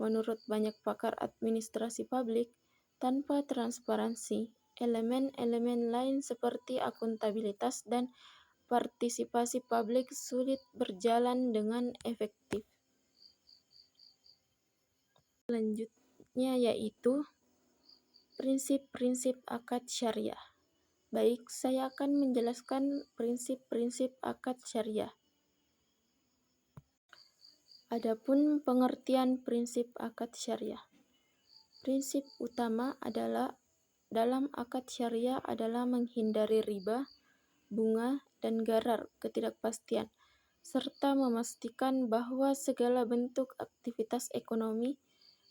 Menurut banyak pakar administrasi publik, tanpa transparansi, elemen-elemen lain seperti akuntabilitas dan partisipasi publik sulit berjalan dengan efektif. selanjutnya yaitu prinsip-prinsip akad syariah. Baik, saya akan menjelaskan prinsip-prinsip akad syariah. Adapun pengertian prinsip akad syariah. Prinsip utama adalah dalam akad syariah adalah menghindari riba, bunga, dan gharar ketidakpastian, serta memastikan bahwa segala bentuk aktivitas ekonomi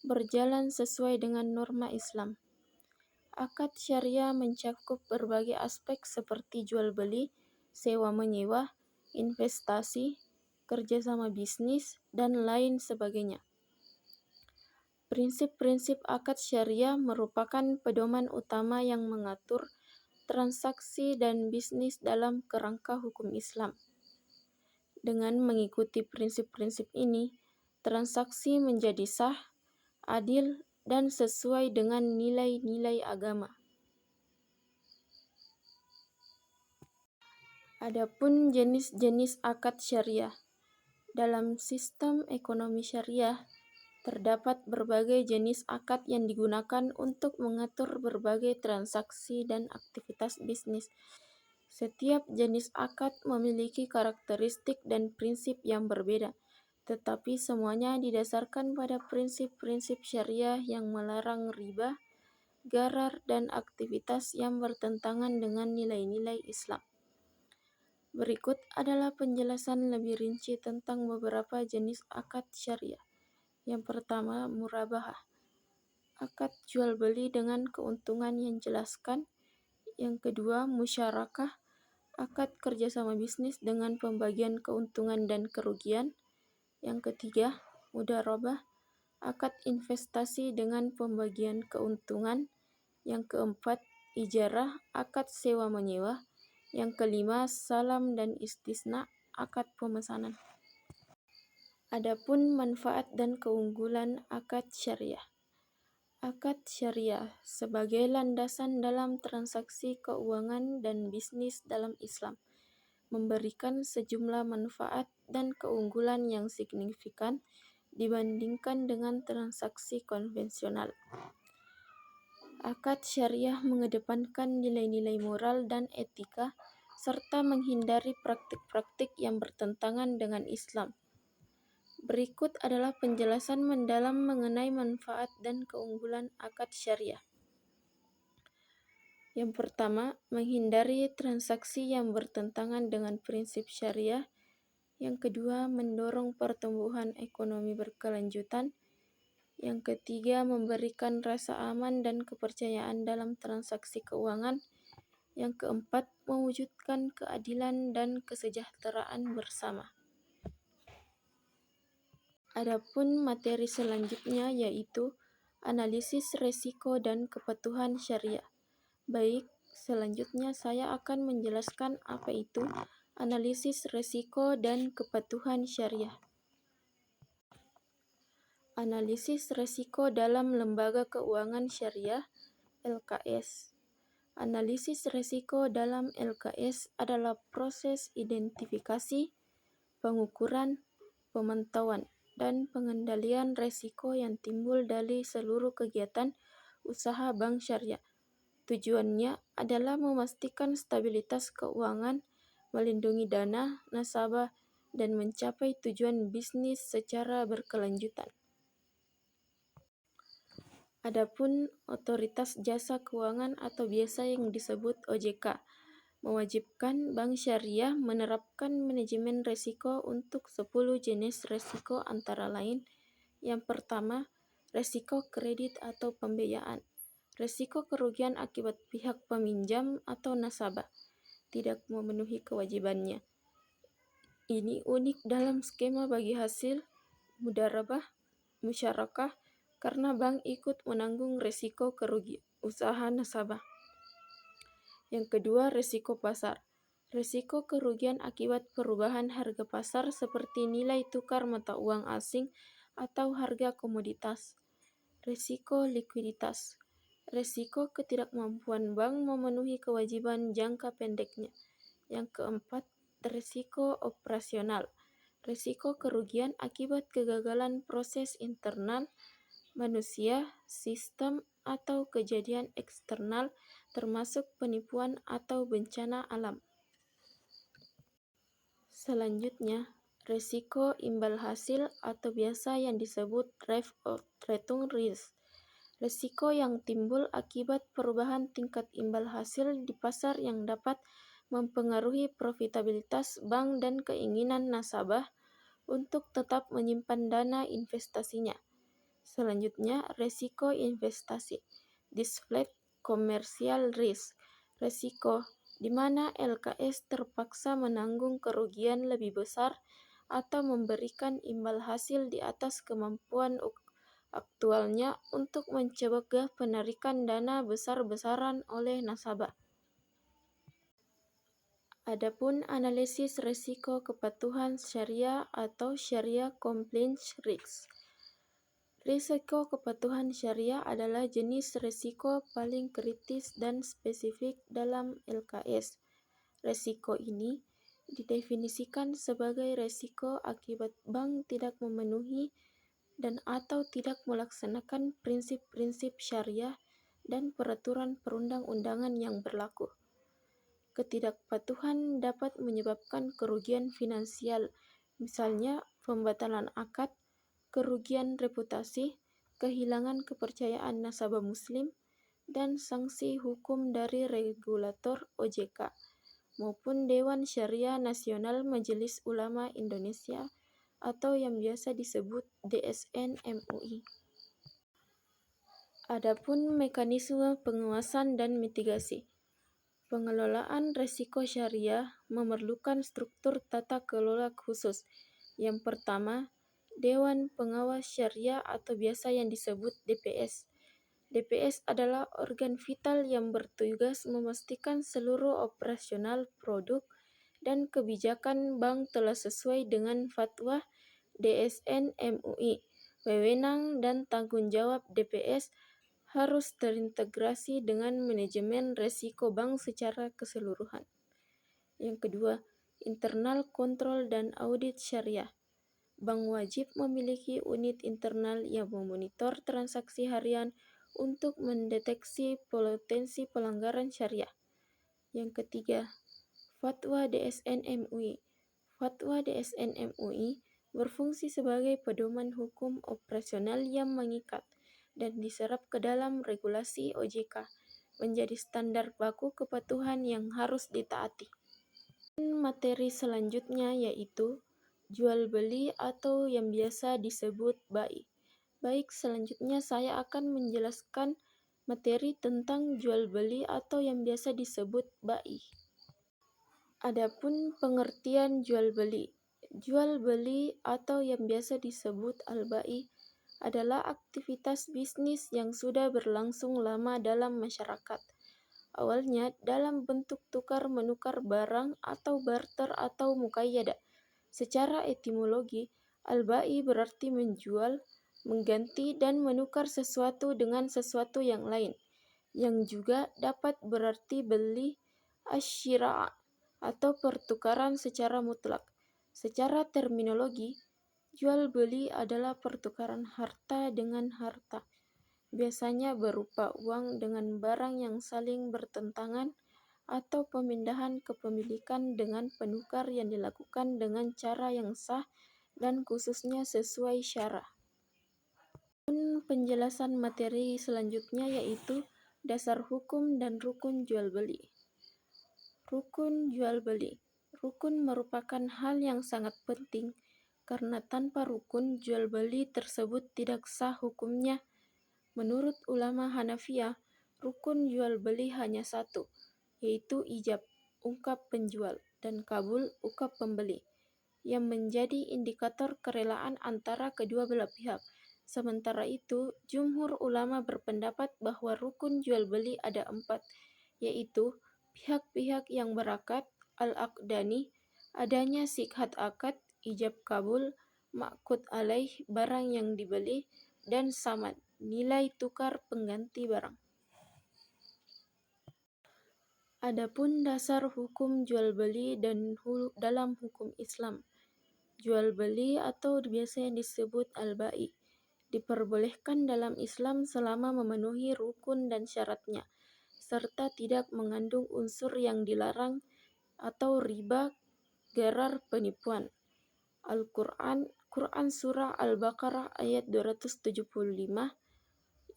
berjalan sesuai dengan norma Islam. Akad syariah mencakup berbagai aspek seperti jual beli, sewa menyewa, investasi, kerjasama bisnis, dan lain sebagainya. Prinsip-prinsip akad syariah merupakan pedoman utama yang mengatur transaksi dan bisnis dalam kerangka hukum Islam. Dengan mengikuti prinsip-prinsip ini, transaksi menjadi sah, adil, dan sesuai dengan nilai-nilai agama. Adapun jenis-jenis akad syariah. Dalam sistem ekonomi syariah, terdapat berbagai jenis akad yang digunakan untuk mengatur berbagai transaksi dan aktivitas bisnis. Setiap jenis akad memiliki karakteristik dan prinsip yang berbeda, tetapi semuanya didasarkan pada prinsip-prinsip syariah yang melarang riba, gharar, dan aktivitas yang bertentangan dengan nilai-nilai Islam. Berikut adalah penjelasan lebih rinci tentang beberapa jenis akad syariah. Yang pertama, murabahah. Akad jual beli dengan keuntungan yang jelaskan. Yang kedua, musyarakah. Akad kerjasama bisnis dengan pembagian keuntungan dan kerugian. Yang ketiga, mudharabah. Akad investasi dengan pembagian keuntungan. Yang keempat, ijarah. Akad sewa menyewa. Yang kelima, salam dan istisna. Akad pemesanan. Adapun manfaat dan keunggulan akad syariah. Akad syariah sebagai landasan dalam transaksi keuangan dan bisnis dalam Islam memberikan sejumlah manfaat dan keunggulan yang signifikan dibandingkan dengan transaksi konvensional. Akad syariah mengedepankan nilai-nilai moral dan etika serta menghindari praktik-praktik yang bertentangan dengan Islam. Berikut adalah penjelasan mendalam mengenai manfaat dan keunggulan akad syariah. Yang pertama, menghindari transaksi yang bertentangan dengan prinsip syariah. Yang kedua, mendorong pertumbuhan ekonomi berkelanjutan. Yang ketiga, memberikan rasa aman dan kepercayaan dalam transaksi keuangan. Yang keempat, mewujudkan keadilan dan kesejahteraan bersama. Adapun materi selanjutnya yaitu analisis resiko dan kepatuhan syariah. Baik, selanjutnya saya akan menjelaskan apa itu analisis resiko dan kepatuhan syariah. Analisis resiko dalam lembaga keuangan syariah (LKS). Analisis resiko dalam LKS adalah proses identifikasi, pengukuran, pemantauan, dan pengendalian resiko yang timbul dari seluruh kegiatan usaha bank syariah. Tujuannya adalah memastikan stabilitas keuangan, melindungi dana nasabah, dan mencapai tujuan bisnis secara berkelanjutan. Adapun Otoritas Jasa Keuangan atau biasa yang disebut OJK mewajibkan bank syariah menerapkan manajemen risiko untuk 10 jenis risiko antara lain. Yang pertama, risiko kredit atau pembiayaan. Risiko kerugian akibat pihak peminjam atau nasabah tidak memenuhi kewajibannya. Ini unik dalam skema bagi hasil, mudharabah, musyarakah, karena bank ikut menanggung risiko kerugian usaha nasabah. Yang kedua, risiko pasar. Risiko kerugian akibat perubahan harga pasar seperti nilai tukar mata uang asing atau harga komoditas. Risiko likuiditas. Risiko ketidakmampuan bank memenuhi kewajiban jangka pendeknya. Yang keempat, risiko operasional. Risiko kerugian akibat kegagalan proses internal, manusia, sistem, atau kejadian eksternal termasuk penipuan atau bencana alam. Selanjutnya, resiko imbal hasil atau biasa yang disebut rate of return risk. Resiko yang timbul akibat perubahan tingkat imbal hasil di pasar yang dapat mempengaruhi profitabilitas bank dan keinginan nasabah untuk tetap menyimpan dana investasinya. Selanjutnya, resiko investasi. Displayed commercial risk. Resiko di mana LKS terpaksa menanggung kerugian lebih besar atau memberikan imbal hasil di atas kemampuan aktualnya untuk mencegah penarikan dana besar-besaran oleh nasabah. Adapun analisis resiko kepatuhan syariah atau Sharia compliance risk. Risiko kepatuhan syariah adalah jenis risiko paling kritis dan spesifik dalam LKS. Risiko ini didefinisikan sebagai risiko akibat bank tidak memenuhi dan atau tidak melaksanakan prinsip-prinsip syariah dan peraturan perundang-undangan yang berlaku. Ketidakpatuhan dapat menyebabkan kerugian finansial, misalnya pembatalan akad, kerugian reputasi, kehilangan kepercayaan nasabah muslim, dan sanksi hukum dari regulator OJK maupun Dewan Syariah Nasional Majelis Ulama Indonesia atau yang biasa disebut DSN MUI. Adapun mekanisme pengawasan dan mitigasi. Pengelolaan risiko syariah memerlukan struktur tata kelola khusus. Yang pertama, Dewan Pengawas Syariah atau biasa yang disebut DPS. DPS adalah organ vital yang bertugas memastikan seluruh operasional produk dan kebijakan bank telah sesuai dengan fatwa DSN MUI. Wewenang dan tanggung jawab DPS harus terintegrasi dengan manajemen risiko bank secara keseluruhan. Yang kedua, internal kontrol dan audit syariah. Bank wajib memiliki unit internal yang memonitor transaksi harian untuk mendeteksi potensi pelanggaran syariah. Yang ketiga, Fatwa DSN MUI. Fatwa DSN MUI berfungsi sebagai pedoman hukum operasional yang mengikat dan diserap ke dalam regulasi OJK, menjadi standar baku kepatuhan yang harus ditaati. Materi selanjutnya yaitu jual beli atau yang biasa disebut bai. Baik, selanjutnya saya akan menjelaskan materi tentang jual beli atau yang biasa disebut bai. Adapun pengertian jual beli. Jual beli atau yang biasa disebut al-bai adalah aktivitas bisnis yang sudah berlangsung lama dalam masyarakat. Awalnya dalam bentuk tukar-menukar barang atau barter atau muqayyadah. Secara etimologi, al-bai berarti menjual, mengganti dan menukar sesuatu dengan sesuatu yang lain, yang juga dapat berarti beli asyira' atau pertukaran secara mutlak. Secara terminologi, jual beli adalah pertukaran harta dengan harta, biasanya berupa uang dengan barang yang saling bertentangan, atau pemindahan kepemilikan dengan penukar yang dilakukan dengan cara yang sah dan khususnya sesuai syara'. Penjelasan materi selanjutnya yaitu dasar hukum dan rukun jual beli. Rukun jual beli. Rukun merupakan hal yang sangat penting karena tanpa rukun jual beli tersebut tidak sah hukumnya. Menurut ulama Hanafiyah, rukun jual beli hanya satu, yaitu ijab, ungkap penjual, dan kabul, ungkap pembeli, yang menjadi indikator kerelaan antara kedua belah pihak. Sementara itu, jumhur ulama berpendapat bahwa rukun jual beli ada 4, yaitu pihak-pihak yang berakad, al-aqdani, adanya sikhat akad, ijab kabul, ma'qud alaih, barang yang dibeli, dan samad, nilai tukar pengganti barang. Adapun dasar hukum jual beli dan dalam hukum Islam. Jual beli atau biasa yang disebut al-bai diperbolehkan dalam Islam selama memenuhi rukun dan syaratnya, serta tidak mengandung unsur yang dilarang atau riba, gharar, penipuan. Al-Quran Quran Surah Al-Baqarah ayat 275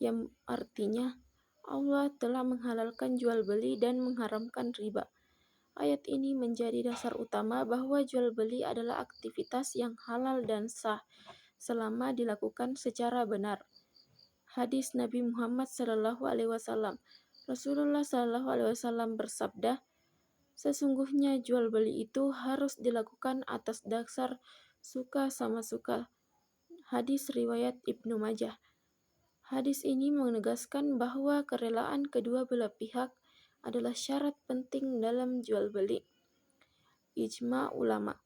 yang artinya Allah telah menghalalkan jual beli dan mengharamkan riba. Ayat ini menjadi dasar utama bahwa jual beli adalah aktivitas yang halal dan sah selama dilakukan secara benar. Hadis Nabi Muhammad SAW. Rasulullah SAW bersabda, sesungguhnya jual beli itu harus dilakukan atas dasar suka sama suka. Hadis riwayat Ibnu Majah. Hadis ini menegaskan bahwa kerelaan kedua belah pihak adalah syarat penting dalam jual beli. Ijma ulama.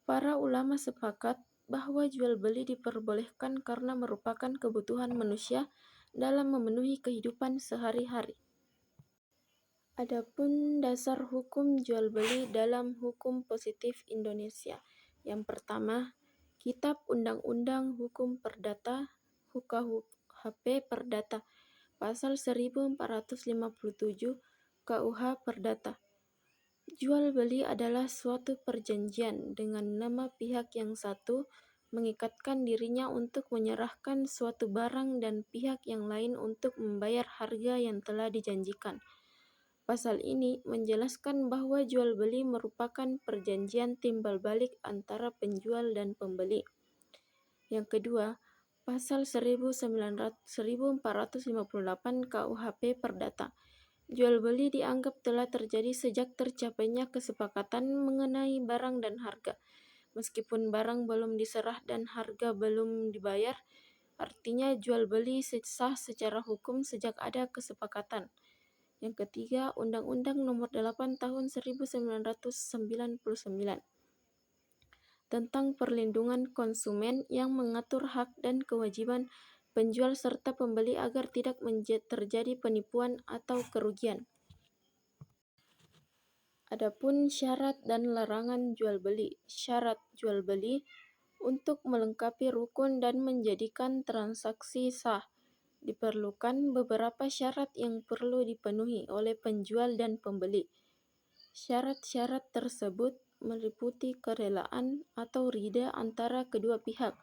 Para ulama sepakat bahwa jual beli diperbolehkan karena merupakan kebutuhan manusia dalam memenuhi kehidupan sehari-hari. Adapun dasar hukum jual beli dalam hukum positif Indonesia. Yang pertama, Kitab Undang-Undang Hukum Perdata (KUHP Perdata), pasal 1457 KUH Perdata. Jual beli adalah suatu perjanjian dengan nama pihak yang satu mengikatkan dirinya untuk menyerahkan suatu barang dan pihak yang lain untuk membayar harga yang telah dijanjikan. Pasal ini menjelaskan bahwa jual beli merupakan perjanjian timbal balik antara penjual dan pembeli. Yang kedua, pasal 1458 KUHP Perdata. Jual beli dianggap telah terjadi sejak tercapainya kesepakatan mengenai barang dan harga. Meskipun barang belum diserah dan harga belum dibayar, artinya jual beli sah secara hukum sejak ada kesepakatan. Yang ketiga, Undang-Undang Nomor 8 Tahun 1999 tentang perlindungan konsumen yang mengatur hak dan kewajiban penjual serta pembeli agar tidak terjadi penipuan atau kerugian. Adapun syarat dan larangan jual beli. Syarat jual beli untuk melengkapi rukun dan menjadikan transaksi sah. Diperlukan beberapa syarat yang perlu dipenuhi oleh penjual dan pembeli. Syarat-syarat tersebut meliputi kerelaan atau ridha antara kedua pihak.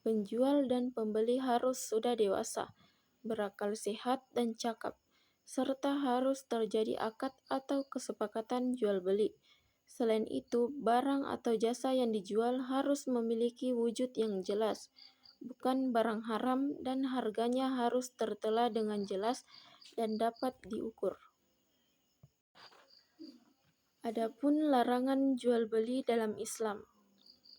Penjual dan pembeli harus sudah dewasa, berakal sehat dan cakap, serta harus terjadi akad atau kesepakatan jual beli. Selain itu, barang atau jasa yang dijual harus memiliki wujud yang jelas, bukan barang haram, dan harganya harus tertera dengan jelas dan dapat diukur. Adapun larangan jual beli dalam Islam.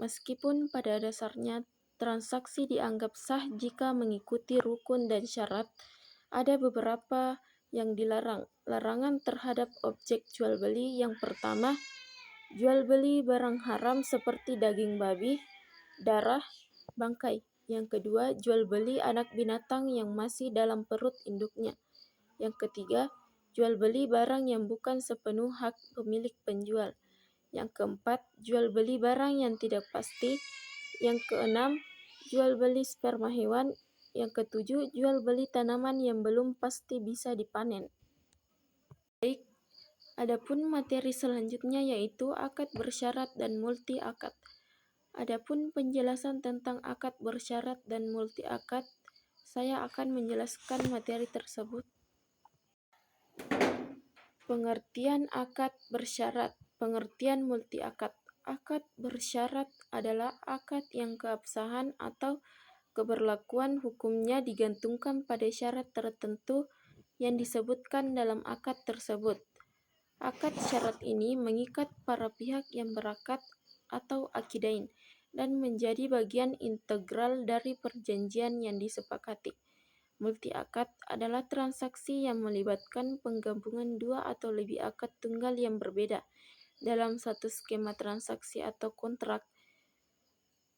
Meskipun pada dasarnya transaksi dianggap sah jika mengikuti rukun dan syarat, ada beberapa yang dilarang. Larangan terhadap objek jual beli yang pertama, jual beli barang haram seperti daging babi, darah, bangkai. Yang kedua, jual beli anak binatang yang masih dalam perut induknya. Yang ketiga, jual beli barang yang bukan sepenuh hak pemilik penjual. Yang keempat, jual beli barang yang tidak pasti. Yang keenam, jual beli sperma hewan. Yang ketujuh, jual beli tanaman yang belum pasti bisa dipanen. Baik, adapun materi selanjutnya yaitu akad bersyarat dan multi akad. Adapun penjelasan tentang akad bersyarat dan multi akad, saya akan menjelaskan materi tersebut. Pengertian akad bersyarat, pengertian multi akad. Akad bersyarat adalah akad yang keabsahan atau keberlakuan hukumnya digantungkan pada syarat tertentu yang disebutkan dalam akad tersebut. Akad syarat ini mengikat para pihak yang berakad atau akidain dan menjadi bagian integral dari perjanjian yang disepakati. Multi akad adalah transaksi yang melibatkan penggabungan dua atau lebih akad tunggal yang berbeda dalam satu skema transaksi atau kontrak.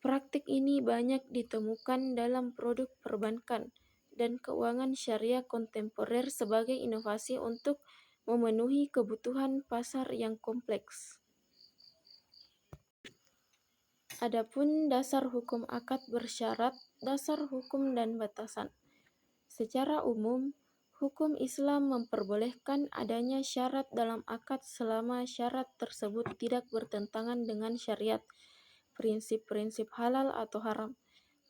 Praktik ini banyak ditemukan dalam produk perbankan dan keuangan syariah kontemporer sebagai inovasi untuk memenuhi kebutuhan pasar yang kompleks. Adapun dasar hukum akad bersyarat, dasar hukum dan batasan. Secara umum, hukum Islam memperbolehkan adanya syarat dalam akad selama syarat tersebut tidak bertentangan dengan syariat, prinsip-prinsip halal atau haram,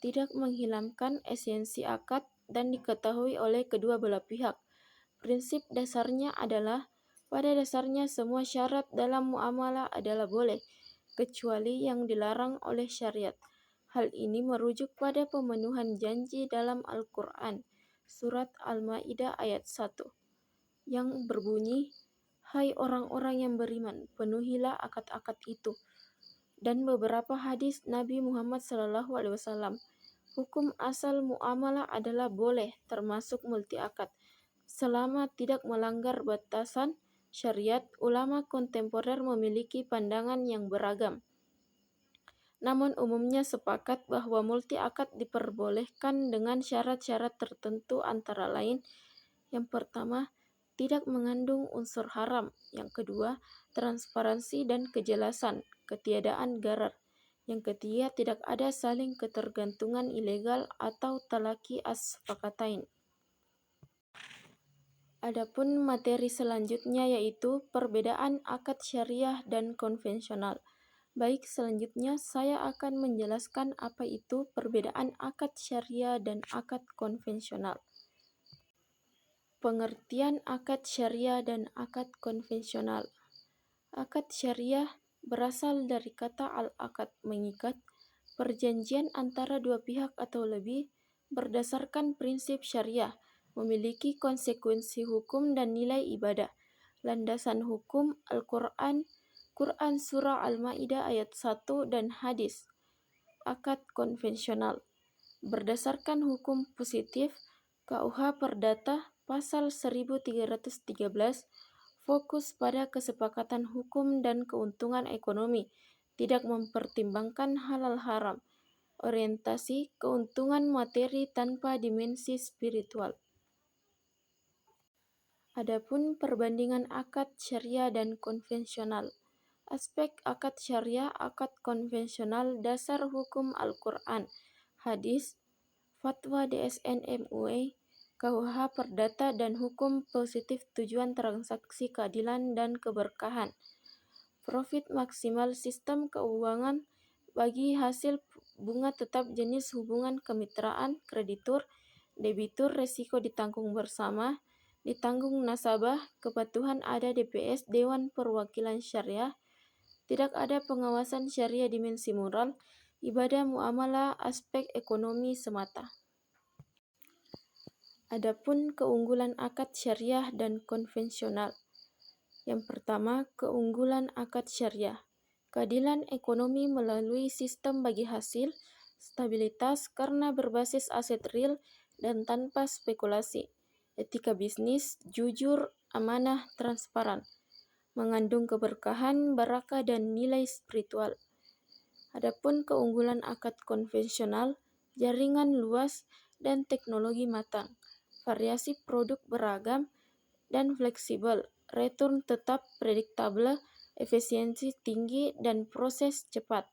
tidak menghilangkan esensi akad, dan diketahui oleh kedua belah pihak. Prinsip dasarnya adalah, pada dasarnya semua syarat dalam muamalah adalah boleh, kecuali yang dilarang oleh syariat. Hal ini merujuk pada pemenuhan janji dalam Al-Quran, Surat Al-Ma'idah ayat 1, yang berbunyi, "Hai orang-orang yang beriman, penuhilah akad-akad itu." Dan beberapa hadis Nabi Muhammad SAW. Hukum asal muamalah adalah boleh, termasuk multi akad, selama tidak melanggar batasan syariat. Ulama kontemporer memiliki pandangan yang beragam, namun umumnya sepakat bahwa multi akad diperbolehkan dengan syarat-syarat tertentu, antara lain: yang pertama, tidak mengandung unsur haram; yang kedua, transparansi dan kejelasan, ketiadaan gharar; yang ketiga, tidak ada saling ketergantungan ilegal atau talaqi as-safaqatain. Adapun materi selanjutnya yaitu perbedaan akad syariah dan konvensional. Baik, selanjutnya saya akan menjelaskan apa itu perbedaan akad syariah dan akad konvensional. Pengertian akad syariah dan akad konvensional. Akad syariah berasal dari kata al-akad, mengikat, perjanjian antara dua pihak atau lebih berdasarkan prinsip syariah, memiliki konsekuensi hukum dan nilai ibadah. Landasan hukum Al-Quran, Quran Surah Al-Ma'idah ayat 1 dan hadis. Akad konvensional berdasarkan hukum positif KUH Perdata pasal 1313, fokus pada kesepakatan hukum dan keuntungan ekonomi, tidak mempertimbangkan halal haram, orientasi keuntungan materi tanpa dimensi spiritual. Adapun perbandingan akad syariah dan konvensional. Aspek akad syariah, akad konvensional, dasar hukum Al-Quran, hadis, fatwa DSN MUI, KUH Perdata, dan hukum positif tujuan transaksi keadilan dan keberkahan. Profit maksimal, sistem keuangan bagi hasil bunga tetap, jenis hubungan kemitraan, kreditur, debitur, resiko ditanggung bersama, ditanggung nasabah, kepatuhan ada DPS, Dewan Perwakilan Syariah, tidak ada pengawasan syariah, dimensi moral, ibadah muamalah, aspek ekonomi semata. Adapun keunggulan akad syariah dan konvensional. Yang pertama, keunggulan akad syariah. Keadilan ekonomi melalui sistem bagi hasil, stabilitas karena berbasis aset real dan tanpa spekulasi, etika bisnis, jujur, amanah, transparan, mengandung keberkahan, barakah, dan nilai spiritual. Adapun keunggulan akad konvensional, jaringan luas dan teknologi matang, variasi produk beragam dan fleksibel, return tetap prediktable, efisiensi tinggi, dan proses cepat.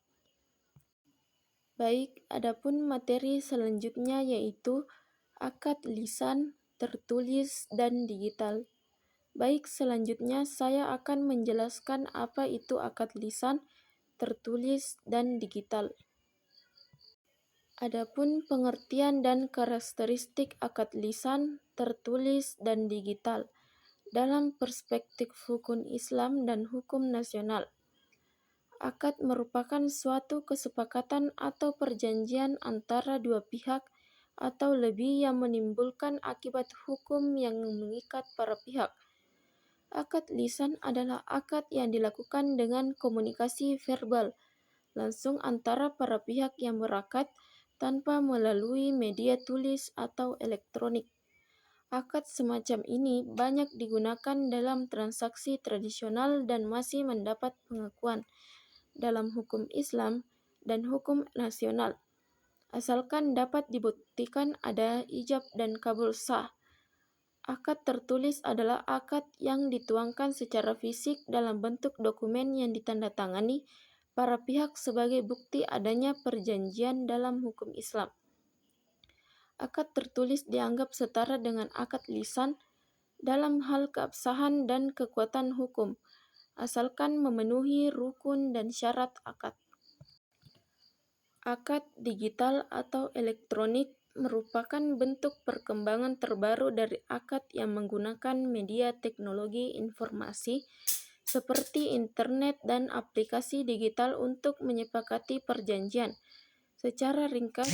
Baik, adapun materi selanjutnya yaitu akad lisan, tertulis, dan digital. Baik, selanjutnya saya akan menjelaskan apa itu akad lisan, tertulis, dan digital. Adapun pengertian dan karakteristik akad lisan, tertulis, dan digital dalam perspektif hukum Islam dan hukum nasional. Akad merupakan suatu kesepakatan atau perjanjian antara dua pihak atau lebih yang menimbulkan akibat hukum yang mengikat para pihak. Akad lisan adalah akad yang dilakukan dengan komunikasi verbal langsung antara para pihak yang berakad tanpa melalui media tulis atau elektronik. Akad semacam ini banyak digunakan dalam transaksi tradisional dan masih mendapat pengakuan dalam hukum Islam dan hukum nasional, asalkan dapat dibuktikan ada ijab dan kabul sah. Akad tertulis adalah akad yang dituangkan secara fisik dalam bentuk dokumen yang ditandatangani para pihak sebagai bukti adanya perjanjian dalam hukum Islam. Akad tertulis dianggap setara dengan akad lisan dalam hal keabsahan dan kekuatan hukum, asalkan memenuhi rukun dan syarat akad. Akad digital atau elektronik merupakan bentuk perkembangan terbaru dari akad yang menggunakan media teknologi informasi seperti internet dan aplikasi digital untuk menyepakati perjanjian. Secara ringkas,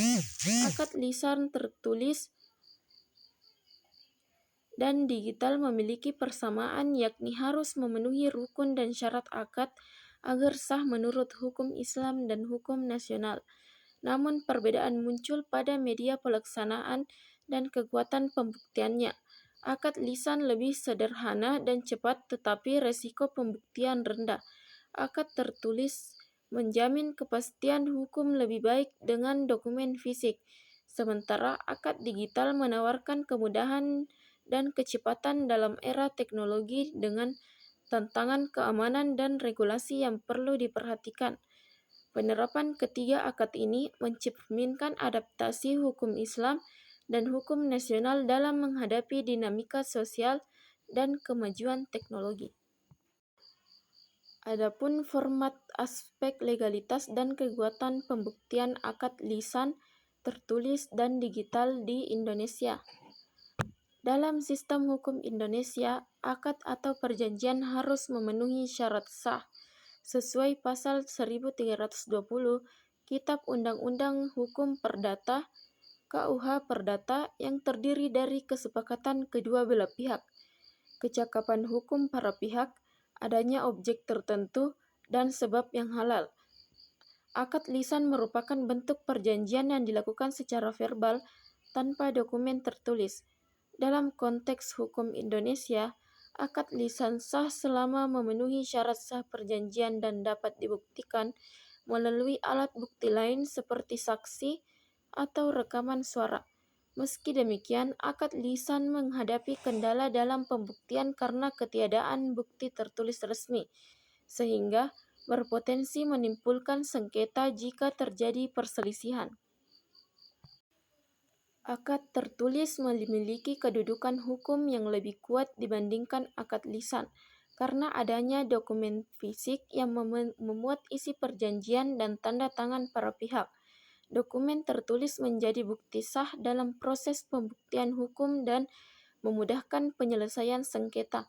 akad lisan tertulis dan digital memiliki persamaan, yakni harus memenuhi rukun dan syarat akad agar sah menurut hukum Islam dan hukum nasional. Namun perbedaan muncul pada media pelaksanaan dan kekuatan pembuktiannya. Akad lisan lebih sederhana dan cepat, tetapi resiko pembuktian rendah. Akad tertulis menjamin kepastian hukum lebih baik dengan dokumen fisik, sementara akad digital menawarkan kemudahan dan kecepatan dalam era teknologi dengan tantangan keamanan dan regulasi yang perlu diperhatikan. Penerapan ketiga akad ini mencerminkan adaptasi hukum Islam dan hukum nasional dalam menghadapi dinamika sosial dan kemajuan teknologi. Adapun format, aspek legalitas dan kekuatan pembuktian akad lisan, tertulis dan digital di Indonesia. Dalam sistem hukum Indonesia, akad atau perjanjian harus memenuhi syarat sah sesuai pasal 1320 Kitab Undang-Undang Hukum Perdata (KUH Perdata) yang terdiri dari kesepakatan kedua belah pihak, kecakapan hukum para pihak, adanya objek tertentu, dan sebab yang halal. Akad lisan merupakan bentuk perjanjian yang dilakukan secara verbal tanpa dokumen tertulis. Dalam konteks hukum Indonesia, akad lisan sah selama memenuhi syarat sah perjanjian dan dapat dibuktikan melalui alat bukti lain seperti saksi atau rekaman suara. Meski demikian, akad lisan menghadapi kendala dalam pembuktian karena ketiadaan bukti tertulis resmi, sehingga berpotensi menimbulkan sengketa jika terjadi perselisihan. Akad tertulis memiliki kedudukan hukum yang lebih kuat dibandingkan akad lisan, karena adanya dokumen fisik yang memuat isi perjanjian dan tanda tangan para pihak. Dokumen tertulis menjadi bukti sah dalam proses pembuktian hukum dan memudahkan penyelesaian sengketa.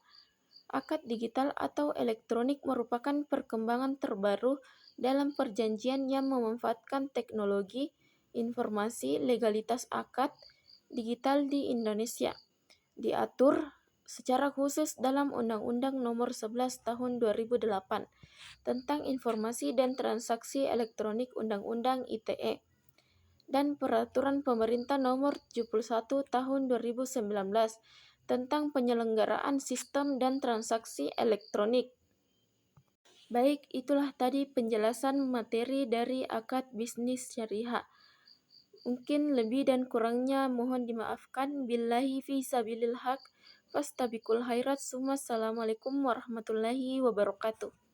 Akad digital atau elektronik merupakan perkembangan terbaru dalam perjanjian yang memanfaatkan teknologi informasi. Legalitas akad digital di Indonesia diatur secara khusus dalam Undang-Undang Nomor 11 Tahun 2008 tentang Informasi dan Transaksi Elektronik Undang-Undang ITE dan Peraturan Pemerintah Nomor 71 Tahun 2019 tentang penyelenggaraan sistem dan transaksi elektronik. Baik, itulah tadi penjelasan materi dari akad bisnis syariah. Mungkin lebih dan kurangnya mohon dimaafkan. Billahi fi sabilil haq, fastabiqul khairat. Assalamualaikum warahmatullahi wabarakatuh.